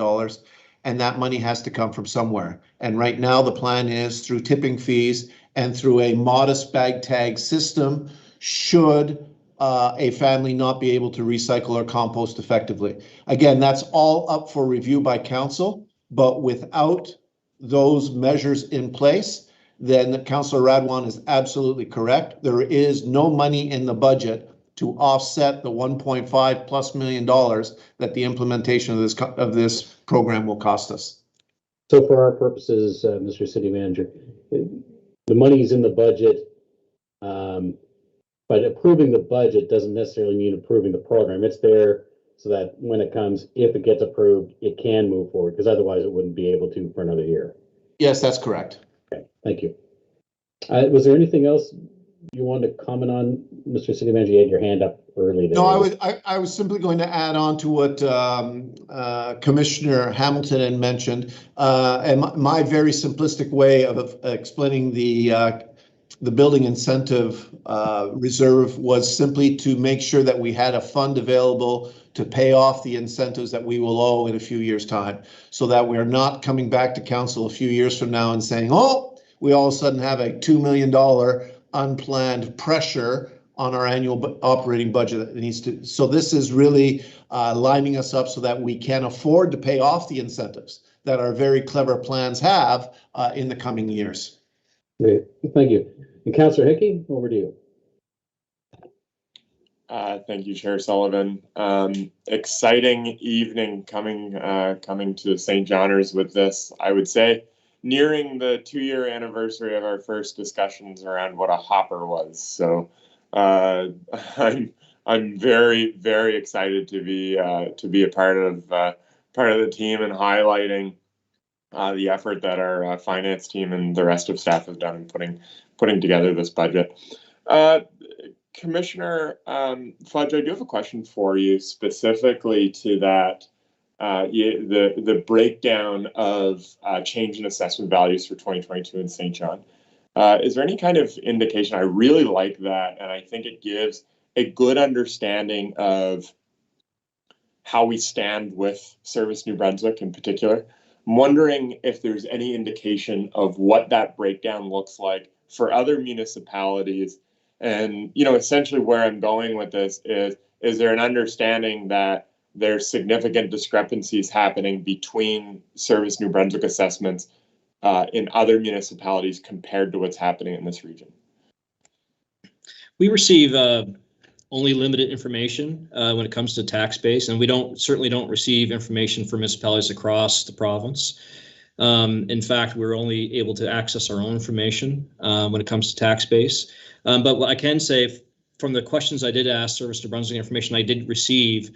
and that money has to come from somewhere. And right now the plan is through tipping fees and through a modest bag tag system should a family not be able to recycle or compost effectively. Again, that's all up for review by council, but without those measures in place, then Councillor Radwan is absolutely correct. There is no money in the budget to offset the $1.5+ million that the implementation of this program will cost us. So for our purposes, Mr. City Manager, the money's in the budget, but approving the budget doesn't necessarily mean approving the program. It's there so that when it comes, if it gets approved, it can move forward, because otherwise it wouldn't be able to for another year. Yes, that's correct. Okay, thank you. Was there anything else you wanted to comment on, Mr. City Manager? You had your hand up early there. No, I was simply going to add on to what Commissioner Hamilton had mentioned, and my very simplistic way of explaining the building incentive reserve was simply to make sure that we had a fund available to pay off the incentives that we will owe in a few years' time, so that we're not coming back to council a few years from now and saying, oh, we all of a sudden have a $2 million unplanned pressure on our annual operating budget that needs to. So this is really lining us up so that we can afford to pay off the incentives that our very clever plans have in the coming years. Great, thank you. And Councillor Hickey, over to you. Thank you, Chair Sullivan. Exciting evening coming to St. Johners with this. I would say nearing the 2-year anniversary of our first discussions around what a hopper was. So I'm very, very excited to be a part of the team and highlighting the effort that our finance team and the rest of staff have done in putting together this budget. Commissioner Fudge, I do have a question for you specifically to that, the breakdown of change in assessment values for 2022 in St. John. Is there any kind of indication? I really like that, and I think it gives a good understanding of how we stand with Service New Brunswick in particular. I'm wondering if there's any indication of what that breakdown looks like for other municipalities. And, essentially where I'm going with this is there an understanding that there's significant discrepancies happening between Service New Brunswick assessments in other municipalities compared to what's happening in this region? We receive only limited information when it comes to tax base, and we certainly don't receive information from municipalities across the province. In fact, we're only able to access our own information when it comes to tax base. But what I can say from the questions I did ask Service New Brunswick information I did receive,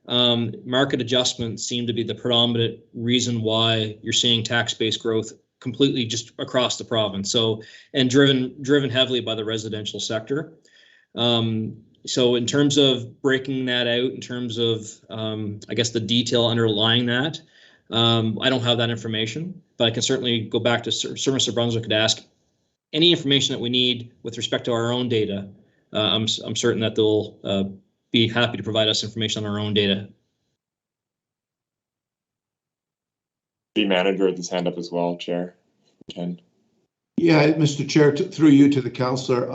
market adjustments seem to be the predominant reason why you're seeing tax base growth completely just across the province. So, and driven heavily by the residential sector. So in terms of breaking that out, in terms of, I guess, the detail underlying that, I don't have that information, but I can certainly go back to Service New Brunswick and ask any information that we need with respect to our own data. I'm certain that they'll be happy to provide us information on our own data. The manager with his hand up as well, Chair. Ken. Yeah, Mr. Chair, through you to the councillor.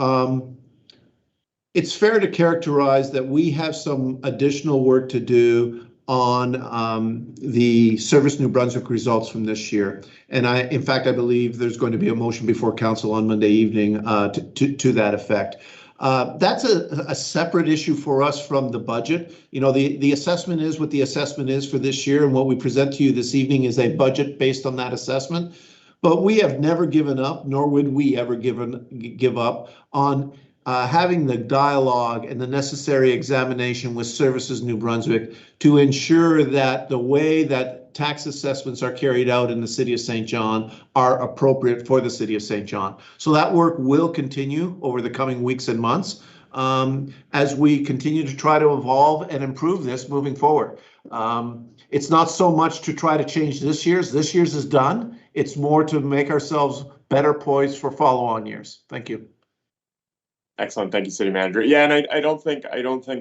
It's fair to characterize that we have some additional work to do on the Service New Brunswick results from this year. And in fact, I believe there's going to be a motion before council on Monday evening to that effect. That's a separate issue for us from the budget. The assessment is what the assessment is for this year, and what we present to you this evening is a budget based on that assessment. But we have never given up, nor would we ever give up on having the dialogue and the necessary examination with Services New Brunswick to ensure that the way that tax assessments are carried out in the City of St. John are appropriate for the City of St. John. So that work will continue over the coming weeks and months as we continue to try to evolve and improve this moving forward. It's not so much to try to change this year's. This year's is done. It's more to make ourselves better poised for follow-on years. Thank you. Excellent, thank you, City Manager. Yeah, and I don't think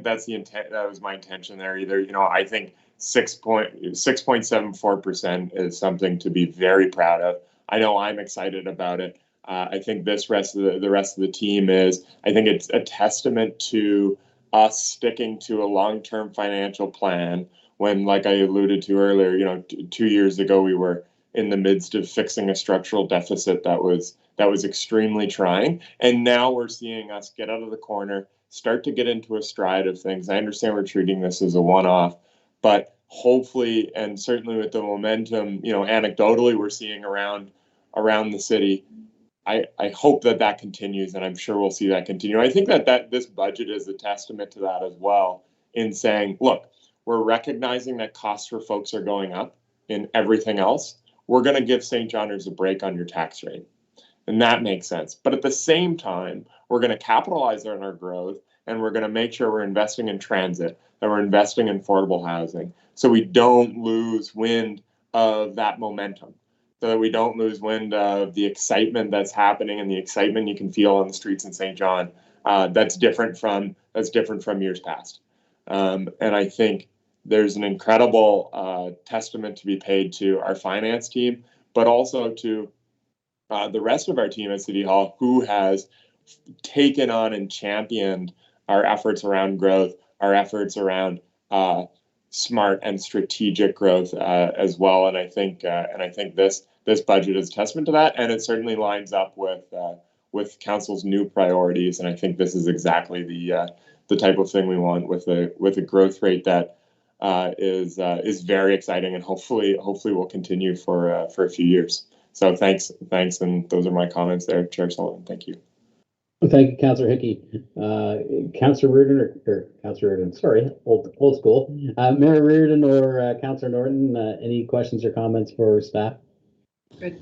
that's the intent. That was my intention there either. I think 6.74% is something to be very proud of. I know I'm excited about it. I think the rest of the team is. I think it's a testament to us sticking to a long-term financial plan. When, like I alluded to earlier, 2 years ago we were in the midst of fixing a structural deficit that was extremely trying, and now we're seeing us get out of the corner, start to get into a stride of things. I understand we're treating this as a one-off, but hopefully, and certainly with the momentum, anecdotally we're seeing around the city, I hope that continues, and I'm sure we'll see that continue. I think that this budget is a testament to that as well, in saying, look, we're recognizing that costs for folks are going up in everything else. We're going to give St. Johners a break on your tax rate, and that makes sense. But at the same time, we're going to capitalize on our growth, and we're going to make sure we're investing in transit, that we're investing in affordable housing, so we don't lose wind of that momentum, so that we don't lose wind of the excitement that's happening and the excitement you can feel on the streets in St. John. That's different from years past. And I think there's an incredible testament to be paid to our finance team, but also to the rest of our team at City Hall, who has taken on and championed our efforts around growth, our efforts around smart and strategic growth as well. And I think this budget is a testament to that, and it certainly lines up with council's new priorities. And I think this is exactly the type of thing we want, with a growth rate that is very exciting, and hopefully will continue for a few years. So thanks, and those are my comments there, Chair Sullivan. Thank you. Thank you, Councillor Hickey. Councillor Reardon, or Councillor Reardon, sorry, old school. Mayor Reardon or Councillor Norton, any questions or comments for staff? Good.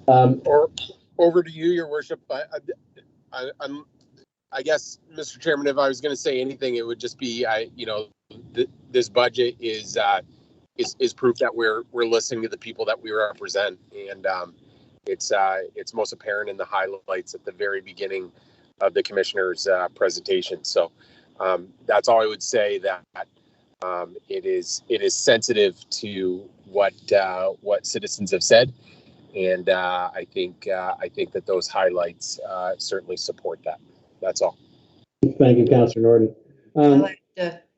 Or over to you, Your Worship. I guess, Mr. Chairman, if I was going to say anything, it would just be, this budget is proof that we're listening to the people that we represent, and it's most apparent in the highlights at the very beginning of the commissioner's presentation. So that's all I would say. That it is sensitive to what citizens have said, and I think that those highlights certainly support that. That's all. Thank you, Councillor Norton.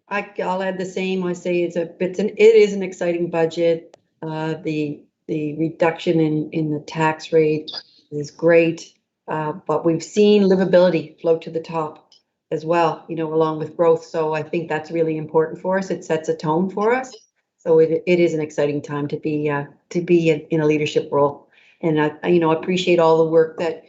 I'll add the same. I say it is an exciting budget. The reduction in the tax rate is great, but we've seen livability float to the top as well, along with growth. So I think that's really important for us. It sets a tone for us. So it is an exciting time to be in a leadership role. And I appreciate all the work that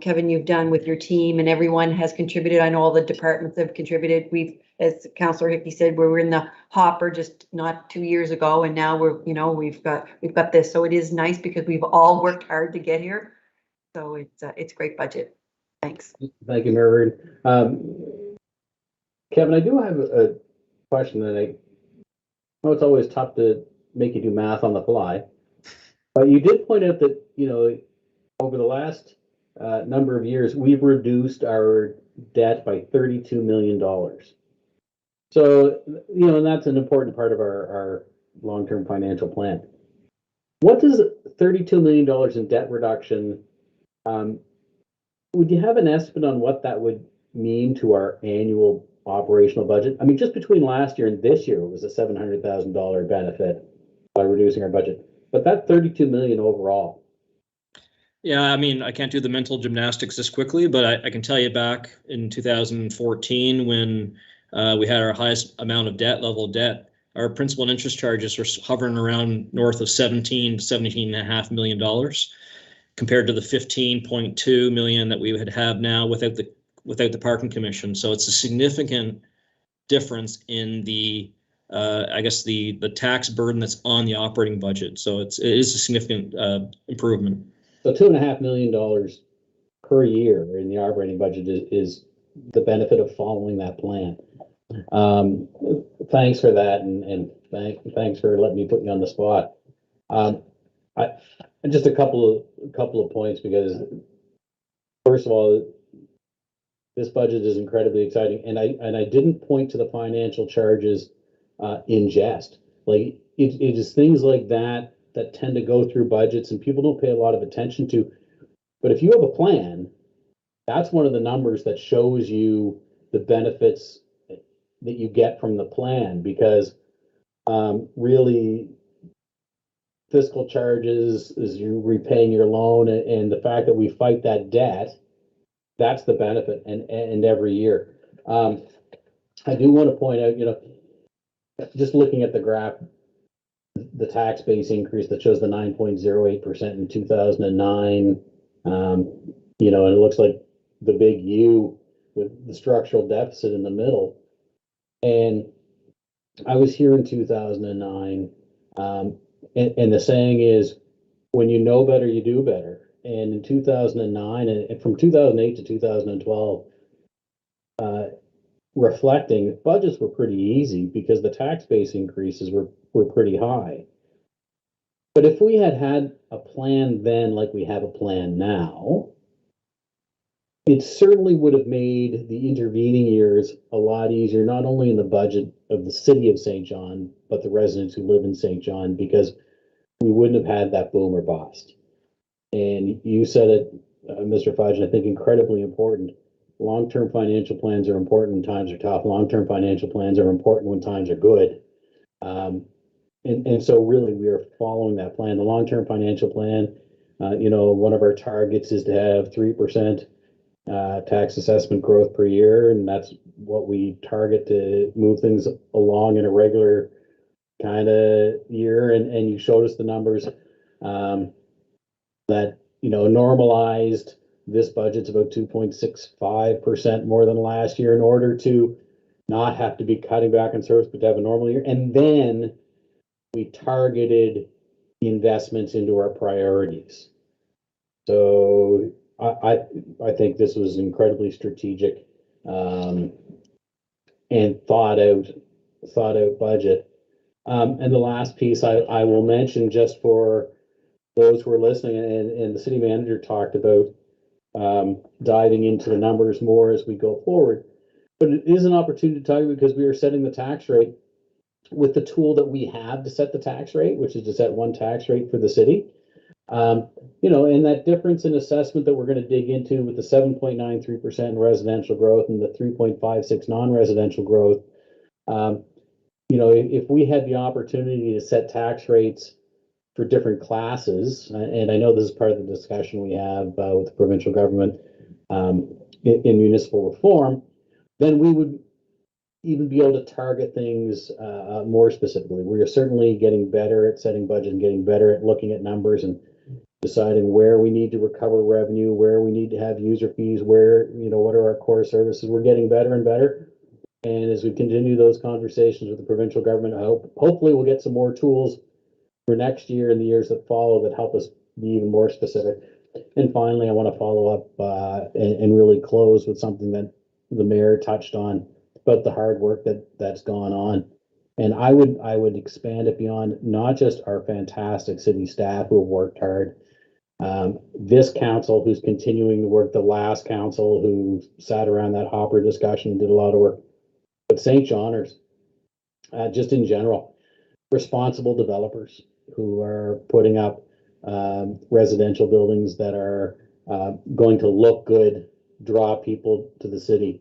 Kevin, you've done with your team, and everyone has contributed. I know all the departments have contributed. We've, as Councillor Hickey said, we were in the hopper just not 2 years ago, and now we've got this. So it is nice because we've all worked hard to get here. So it's a great budget. Thanks. Thank you, Mayor Reardon. Kevin, I do have a question that I know it's always tough to make you do math on the fly, but you did point out that over the last number of years, we've reduced our debt by $32 million. So, and that's an important part of our long-term financial plan. What does $32 million in debt reduction, would you have an estimate on what that would mean to our annual operational budget? I mean, just between last year and this year, it was a $700,000 benefit by reducing our budget. But that $32 million overall. Yeah, I mean, I can't do the mental gymnastics this quickly, but I can tell you back in 2014 when we had our highest amount of debt, our principal and interest charges were hovering around north of $17 to $17.5 million, compared to the $15.2 million that we would have now without the parking commission. So it's a significant difference in the the tax burden that's on the operating budget. So it is a significant improvement. So $2.5 million per year in the operating budget is the benefit of following that plan. Thanks for that, and thanks for letting me put you on the spot. Just a couple of points, because first of all, this budget is incredibly exciting, and I didn't point to the financial charges in jest. Like it is things like that that tend to go through budgets and people don't pay a lot of attention to. But if you have a plan, that's one of the numbers that shows you the benefits that you get from the plan, because really fiscal charges is you repaying your loan, and the fact that we fight that debt, that's the benefit, and every year. I do want to point out, just looking at the graph, the tax base increase that shows the 9.08% in 2009, and it looks like the big U with the structural deficit in the middle. And I was here in 2009, and the saying is, when you know better, you do better. And in 2009, and from 2008 to 2012, reflecting, budgets were pretty easy because the tax base increases were pretty high. But if we had a plan then like we have a plan now, it certainly would have made the intervening years a lot easier, not only in the budget of the city of St. John, but the residents who live in St. John, because we wouldn't have had that boom or bust. And you said it, Mr. Fudge, and I think incredibly important. Long-term financial plans are important when times are tough. Long-term financial plans are important when times are good. And so really we are following that plan. The long-term financial plan, one of our targets is to have 3% tax assessment growth per year, and that's what we target to move things along in a regular kind of year. And you showed us the numbers that normalized. This budget's about 2.65% more than last year in order to not have to be cutting back on service, but to have a normal year. And then we targeted investments into our priorities. So I think this was incredibly strategic and thought out budget. And the last piece I will mention, just for those who are listening, and the city manager talked about diving into the numbers more as we go forward. But it is an opportunity to talk, because we are setting the tax rate with the tool that we have to set the tax rate, which is to set one tax rate for the city. And that difference in assessment that we're going to dig into with the 7.93% residential growth and the 3.56 non-residential growth. If we had the opportunity to set tax rates for different classes, and I know this is part of the discussion we have with the provincial government in municipal reform, then we would even be able to target things more specifically. We are certainly getting better at setting budget and getting better at looking at numbers and deciding where we need to recover revenue, where we need to have user fees, where, what are our core services. We're getting better and better. And as we continue those conversations with the provincial government, hopefully we'll get some more tools for next year and the years that follow that help us be even more specific. And finally, I want to follow up and really close with something that the mayor touched on about the hard work that's gone on. And I would expand it beyond not just our fantastic city staff who have worked hard. This council who's continuing to work, the last council who sat around that Hopper discussion and did a lot of work, but St. Johners, just in general, responsible developers who are putting up residential buildings that are going to look good, draw people to the city.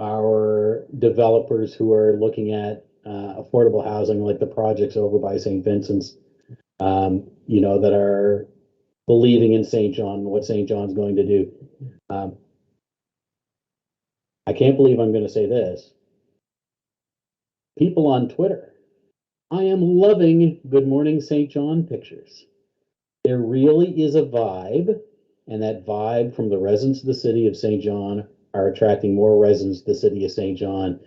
Our developers who are looking at affordable housing, like the projects over by St. Vincent's, that are believing in St. John, what St. John's going to do. I can't believe I'm going to say this. People on Twitter, I am loving Good Morning St. John pictures. There really is a vibe, and that vibe from the residents of the city of St. John are attracting more residents to the city of St. John.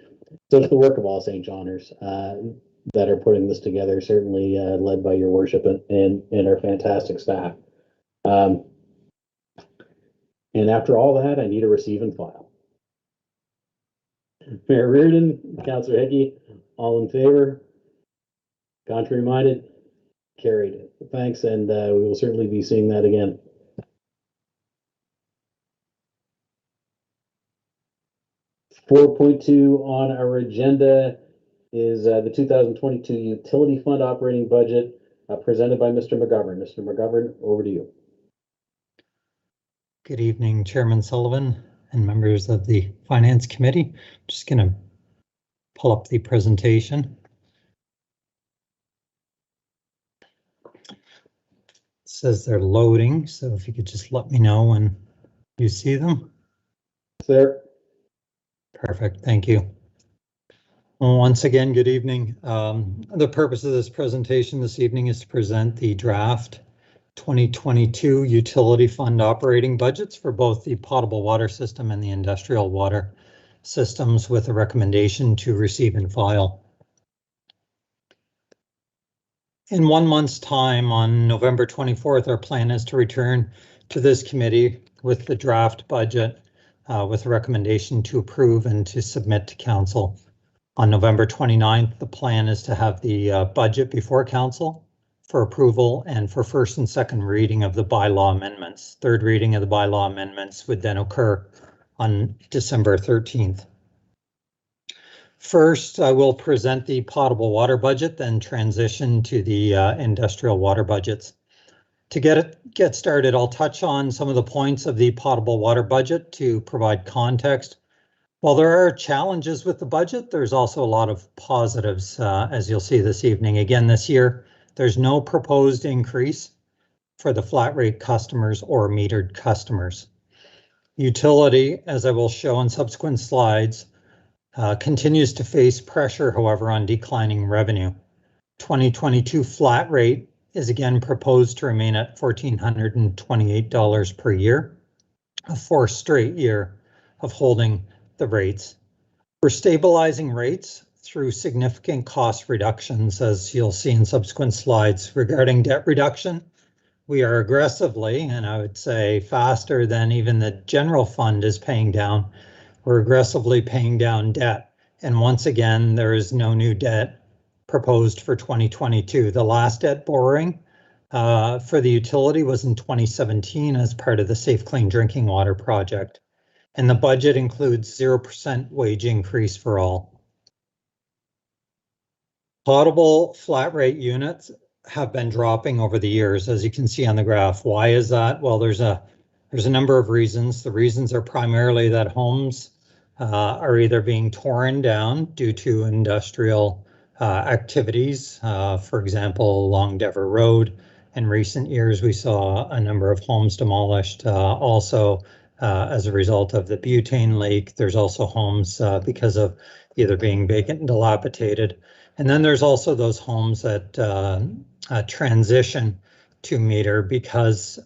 So it's the work of all St. Johners that are putting this together, certainly led by your worship and our fantastic staff. And after all that, I need a receive and file. Mayor Reardon, Councillor Hickey, all in favor? Contrary minded? Carried. Thanks, and we will certainly be seeing that again. .2 on our agenda is the 2022 Utility Fund operating budget. presented by Mr. McGovern. Mr. McGovern, over to you. Good evening, Chairman Sullivan and members of the Finance Committee. Just going to pull up the presentation. It says they're loading, so if you could just let me know when you see them. There. Perfect, thank you. Well, once again, good evening. The purpose of this presentation this evening is to present the draft 2022 utility fund operating budgets for both the potable water system and the industrial water systems, with a recommendation to receive and file. In 1 month's time, on November 24th, our plan is to return to this committee with the draft budget with a recommendation to approve and to submit to council. On November 29th, the plan is to have the budget before council for approval and for first and second reading of the bylaw amendments. Third reading of the bylaw amendments would then occur on December 13th. First, I will present the potable water budget, then transition to the industrial water budgets. To get started, I'll touch on some of the points of the potable water budget to provide context. While there are challenges with the budget, there's also a lot of positives, as you'll see this evening. Again, this year, there's no proposed increase for the flat rate customers or metered customers. Utility, as I will show in subsequent slides, continues to face pressure, however, on declining revenue. 2022 flat rate is again proposed to remain at $1,428 per year, a fourth straight year of holding the rates. We're stabilizing rates through significant cost reductions, as you'll see in subsequent slides. Regarding debt reduction, we are aggressively, and I would say faster than even the general fund is paying down, we're aggressively paying down debt. And once again, there is no new debt proposed for 2022. The last debt borrowing for the utility was in 2017 as part of the Safe Clean Drinking Water project. And the budget includes 0% wage increase for all. Potable flat rate units have been dropping over the years, as you can see on the graph. Why is that? Well, there's a number of reasons. The reasons are primarily that homes are either being torn down due to industrial activities. For example, along Dever Road, in recent years, we saw a number of homes demolished. Also, as a result of the butane leak, there's also homes because of either being vacant and dilapidated. And then there's also those homes that transition to meter because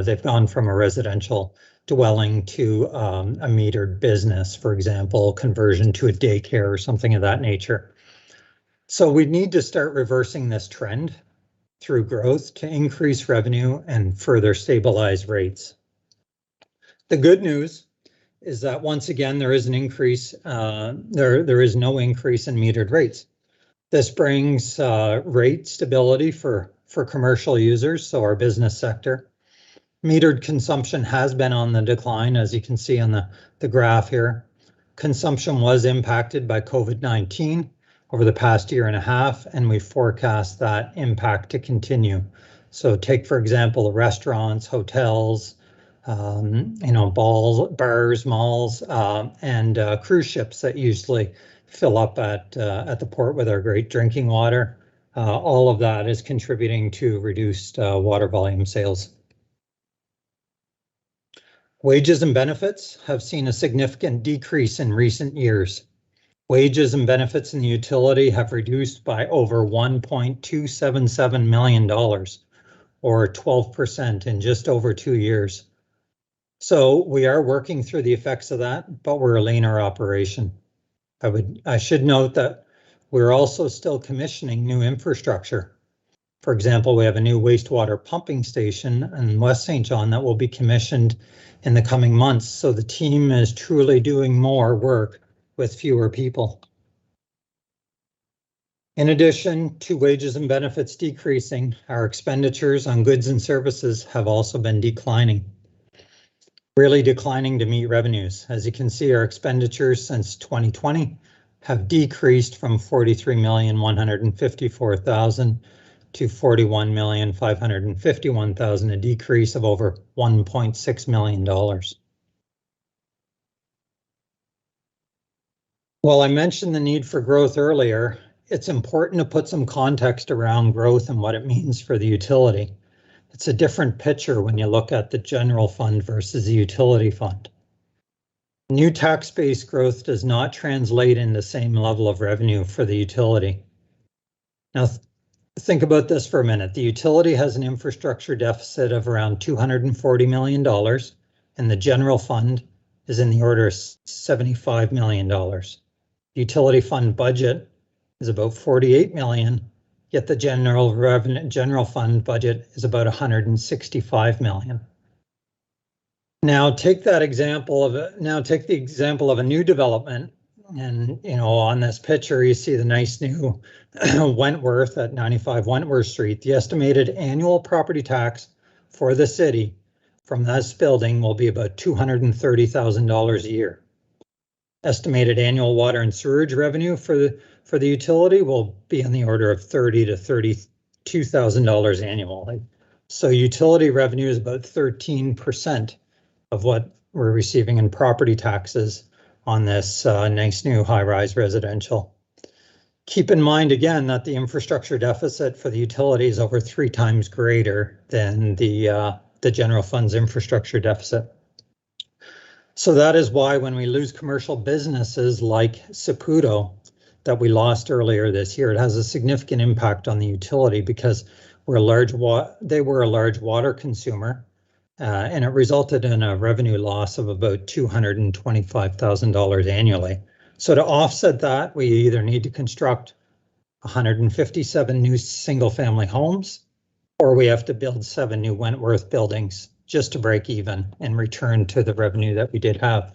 they've gone from a residential dwelling to a metered business, for example, conversion to a daycare or something of that nature. So we need to start reversing this trend through growth to increase revenue and further stabilize rates. The good news is that once again, there is an increase, there is no increase in metered rates. This brings rate stability for commercial users, so our business sector. Metered consumption has been on the decline, as you can see on the graph here. Consumption was impacted by COVID-19 over the past year and a half, and we forecast that impact to continue. So take, for example, restaurants, hotels, bars, malls, and cruise ships that usually fill up at the port with our great drinking water. All of that is contributing to reduced water volume sales. Wages and benefits have seen a significant decrease in recent years. Wages and benefits in the utility have reduced by over $1.277 million, or 12% in just over 2 years. So we are working through the effects of that, but we're a leaner operation. I should note that we're also still commissioning new infrastructure. For example, we have a new wastewater pumping station in West St. John that will be commissioned in the coming months. So the team is truly doing more work with fewer people. In addition to wages and benefits decreasing, our expenditures on goods and services have also been declining. Really declining to meet revenues. As you can see, our expenditures since 2020 have decreased from $43,154,000 to 41,551,000, a decrease of over $1.6 million. While I mentioned the need for growth earlier, it's important to put some context around growth and what it means for the utility. It's a different picture when you look at the general fund versus the utility fund. New tax-based growth does not translate into the same level of revenue for the utility. Now, think about this for a minute. The utility has an infrastructure deficit of around $240 million, and the general fund is in the order of $75 million. The utility fund budget is about $48 million, yet the general fund budget is about $165 million. Now take the example of a new development, and on this picture you see the nice new Wentworth at 95 Wentworth Street. The estimated annual property tax for the city from this building will be about $230,000 a year. Estimated annual water and sewage revenue for the utility will be in the order of $30,000 to $32,000 annually. So utility revenue is about 13% of what we're receiving in property taxes on this nice new high-rise residential. Keep in mind again that the infrastructure deficit for the utility is over 3 times greater than the general fund's infrastructure deficit. So that is why when we lose commercial businesses like Saputo that we lost earlier this year, it has a significant impact on the utility because they were a large water consumer, and it resulted in a revenue loss of about $225,000 annually. So to offset that, we either need to construct 157 new single-family homes, or we have to build 7 new Wentworth buildings just to break even and return to the revenue that we did have.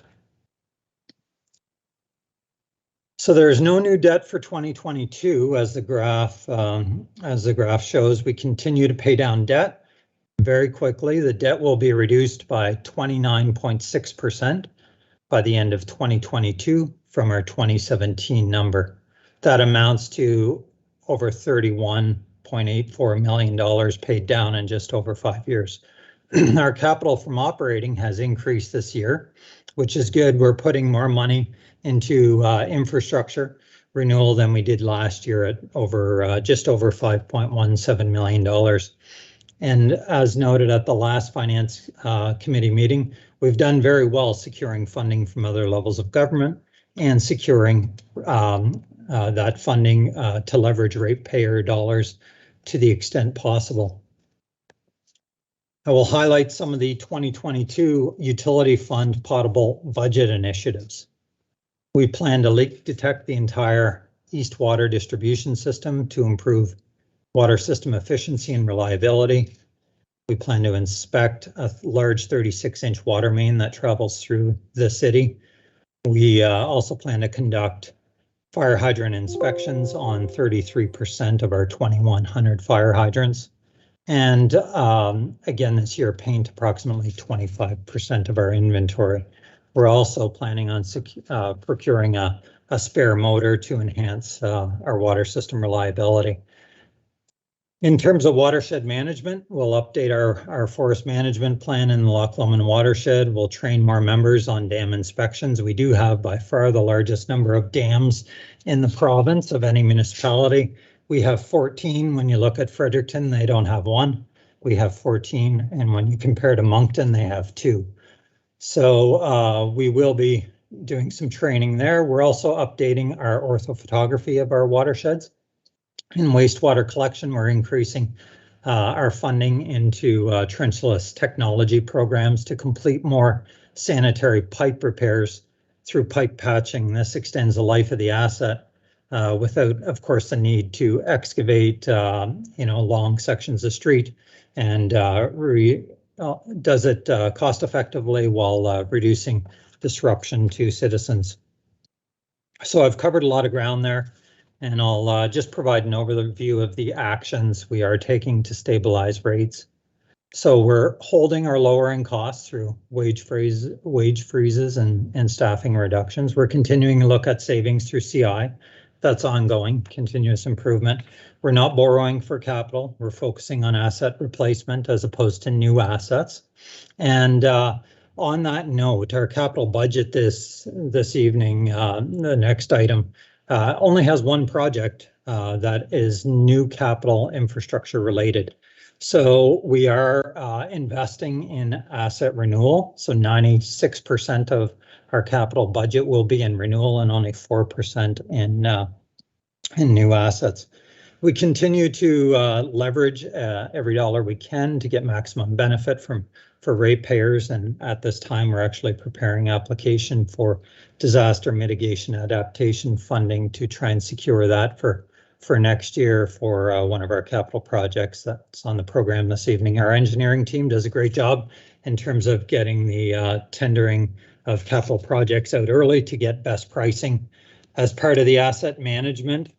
So there is no new debt for 2022, as the graph shows. We continue to pay down debt very quickly. The debt will be reduced by 29.6% by the end of 2022 from our 2017 number. That amounts to over $31.84 million paid down in just over 5 years. Our capital from operating has increased this year, which is good. We're putting more money into infrastructure renewal than we did last year at just over $5.17 million. And as noted at the last Finance Committee meeting, we've done very well securing funding from other levels of government and securing that funding to leverage ratepayer dollars to the extent possible. I will highlight some of the 2022 utility fund potable budget initiatives. We plan to leak detect the entire East Water distribution system to improve water system efficiency and reliability. We plan to inspect a large 36-inch water main that travels through the city. We also plan to conduct fire hydrant inspections on 33% of our 2,100 fire hydrants. And again, this year, paint approximately 25% of our inventory. We're also planning on procuring a spare motor to enhance our water system reliability. In terms of watershed management, we'll update our forest management plan in the Loch Lomond watershed. We'll train more members on dam inspections. We do have by far the largest number of dams in the province of any municipality. We have 14. When you look at Fredericton, they don't have 1. We have 14, and when you compare to Moncton, they have 2. So we will be doing some training there. We're also updating our orthophotography of our watersheds. In wastewater collection, we're increasing our funding into trenchless technology programs to complete more sanitary pipe repairs through pipe patching. This extends the life of the asset without, of course, the need to excavate, long sections of street, and does it cost effectively while reducing disruption to citizens. So I've covered a lot of ground there, and I'll just provide an overview of the actions we are taking to stabilize rates. So we're holding our lowering costs through wage freezes and staffing reductions. We're continuing to look at savings through CI that's ongoing, continuous improvement. We're not borrowing for capital. We're focusing on asset replacement as opposed to new assets. And on that note, our capital budget this evening, the next item, only has one project that is new capital infrastructure related. So we are investing in asset renewal. So 96% of our capital budget will be in renewal and only 4% in new assets. We continue to leverage every dollar we can to get maximum benefit for ratepayers, and at this time we're actually preparing application for disaster mitigation adaptation funding to try and secure that for next year for one of our capital projects that's on the program this evening. Our engineering team does a great job in terms of getting the tendering of capital projects out early to get best pricing. As part of the asset management,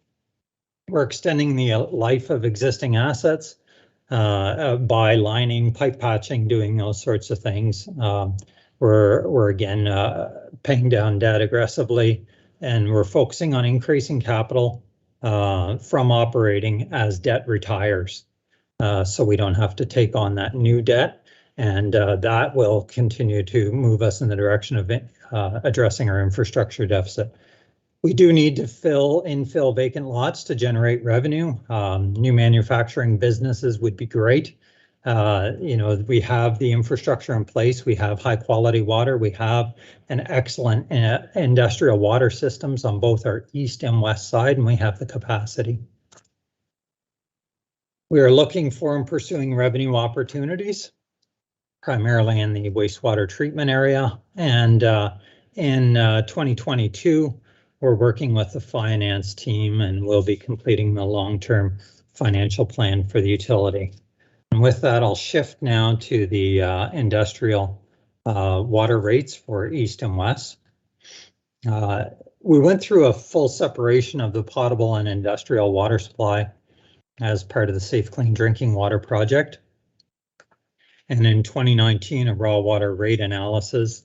we're extending the life of existing assets by lining, pipe patching, doing those sorts of things. We're again paying down debt aggressively, and we're focusing on increasing capital from operating as debt retires, so we don't have to take on that new debt, and that will continue to move us in the direction of addressing our infrastructure deficit. We do need to infill vacant lots to generate revenue. New manufacturing businesses would be great. We have the infrastructure in place. We have high quality water. We have an excellent industrial water systems on both our east and west side, and we have the capacity. We are looking for and pursuing revenue opportunities, primarily in the wastewater treatment area. And in 2022, we're working with the finance team, and we'll be completing the long-term financial plan for the utility. And with that, I'll shift now to the industrial water rates for east and west. We went through a full separation of the potable and industrial water supply as part of the Safe Clean Drinking Water project. And in 2019, a raw water rate analysis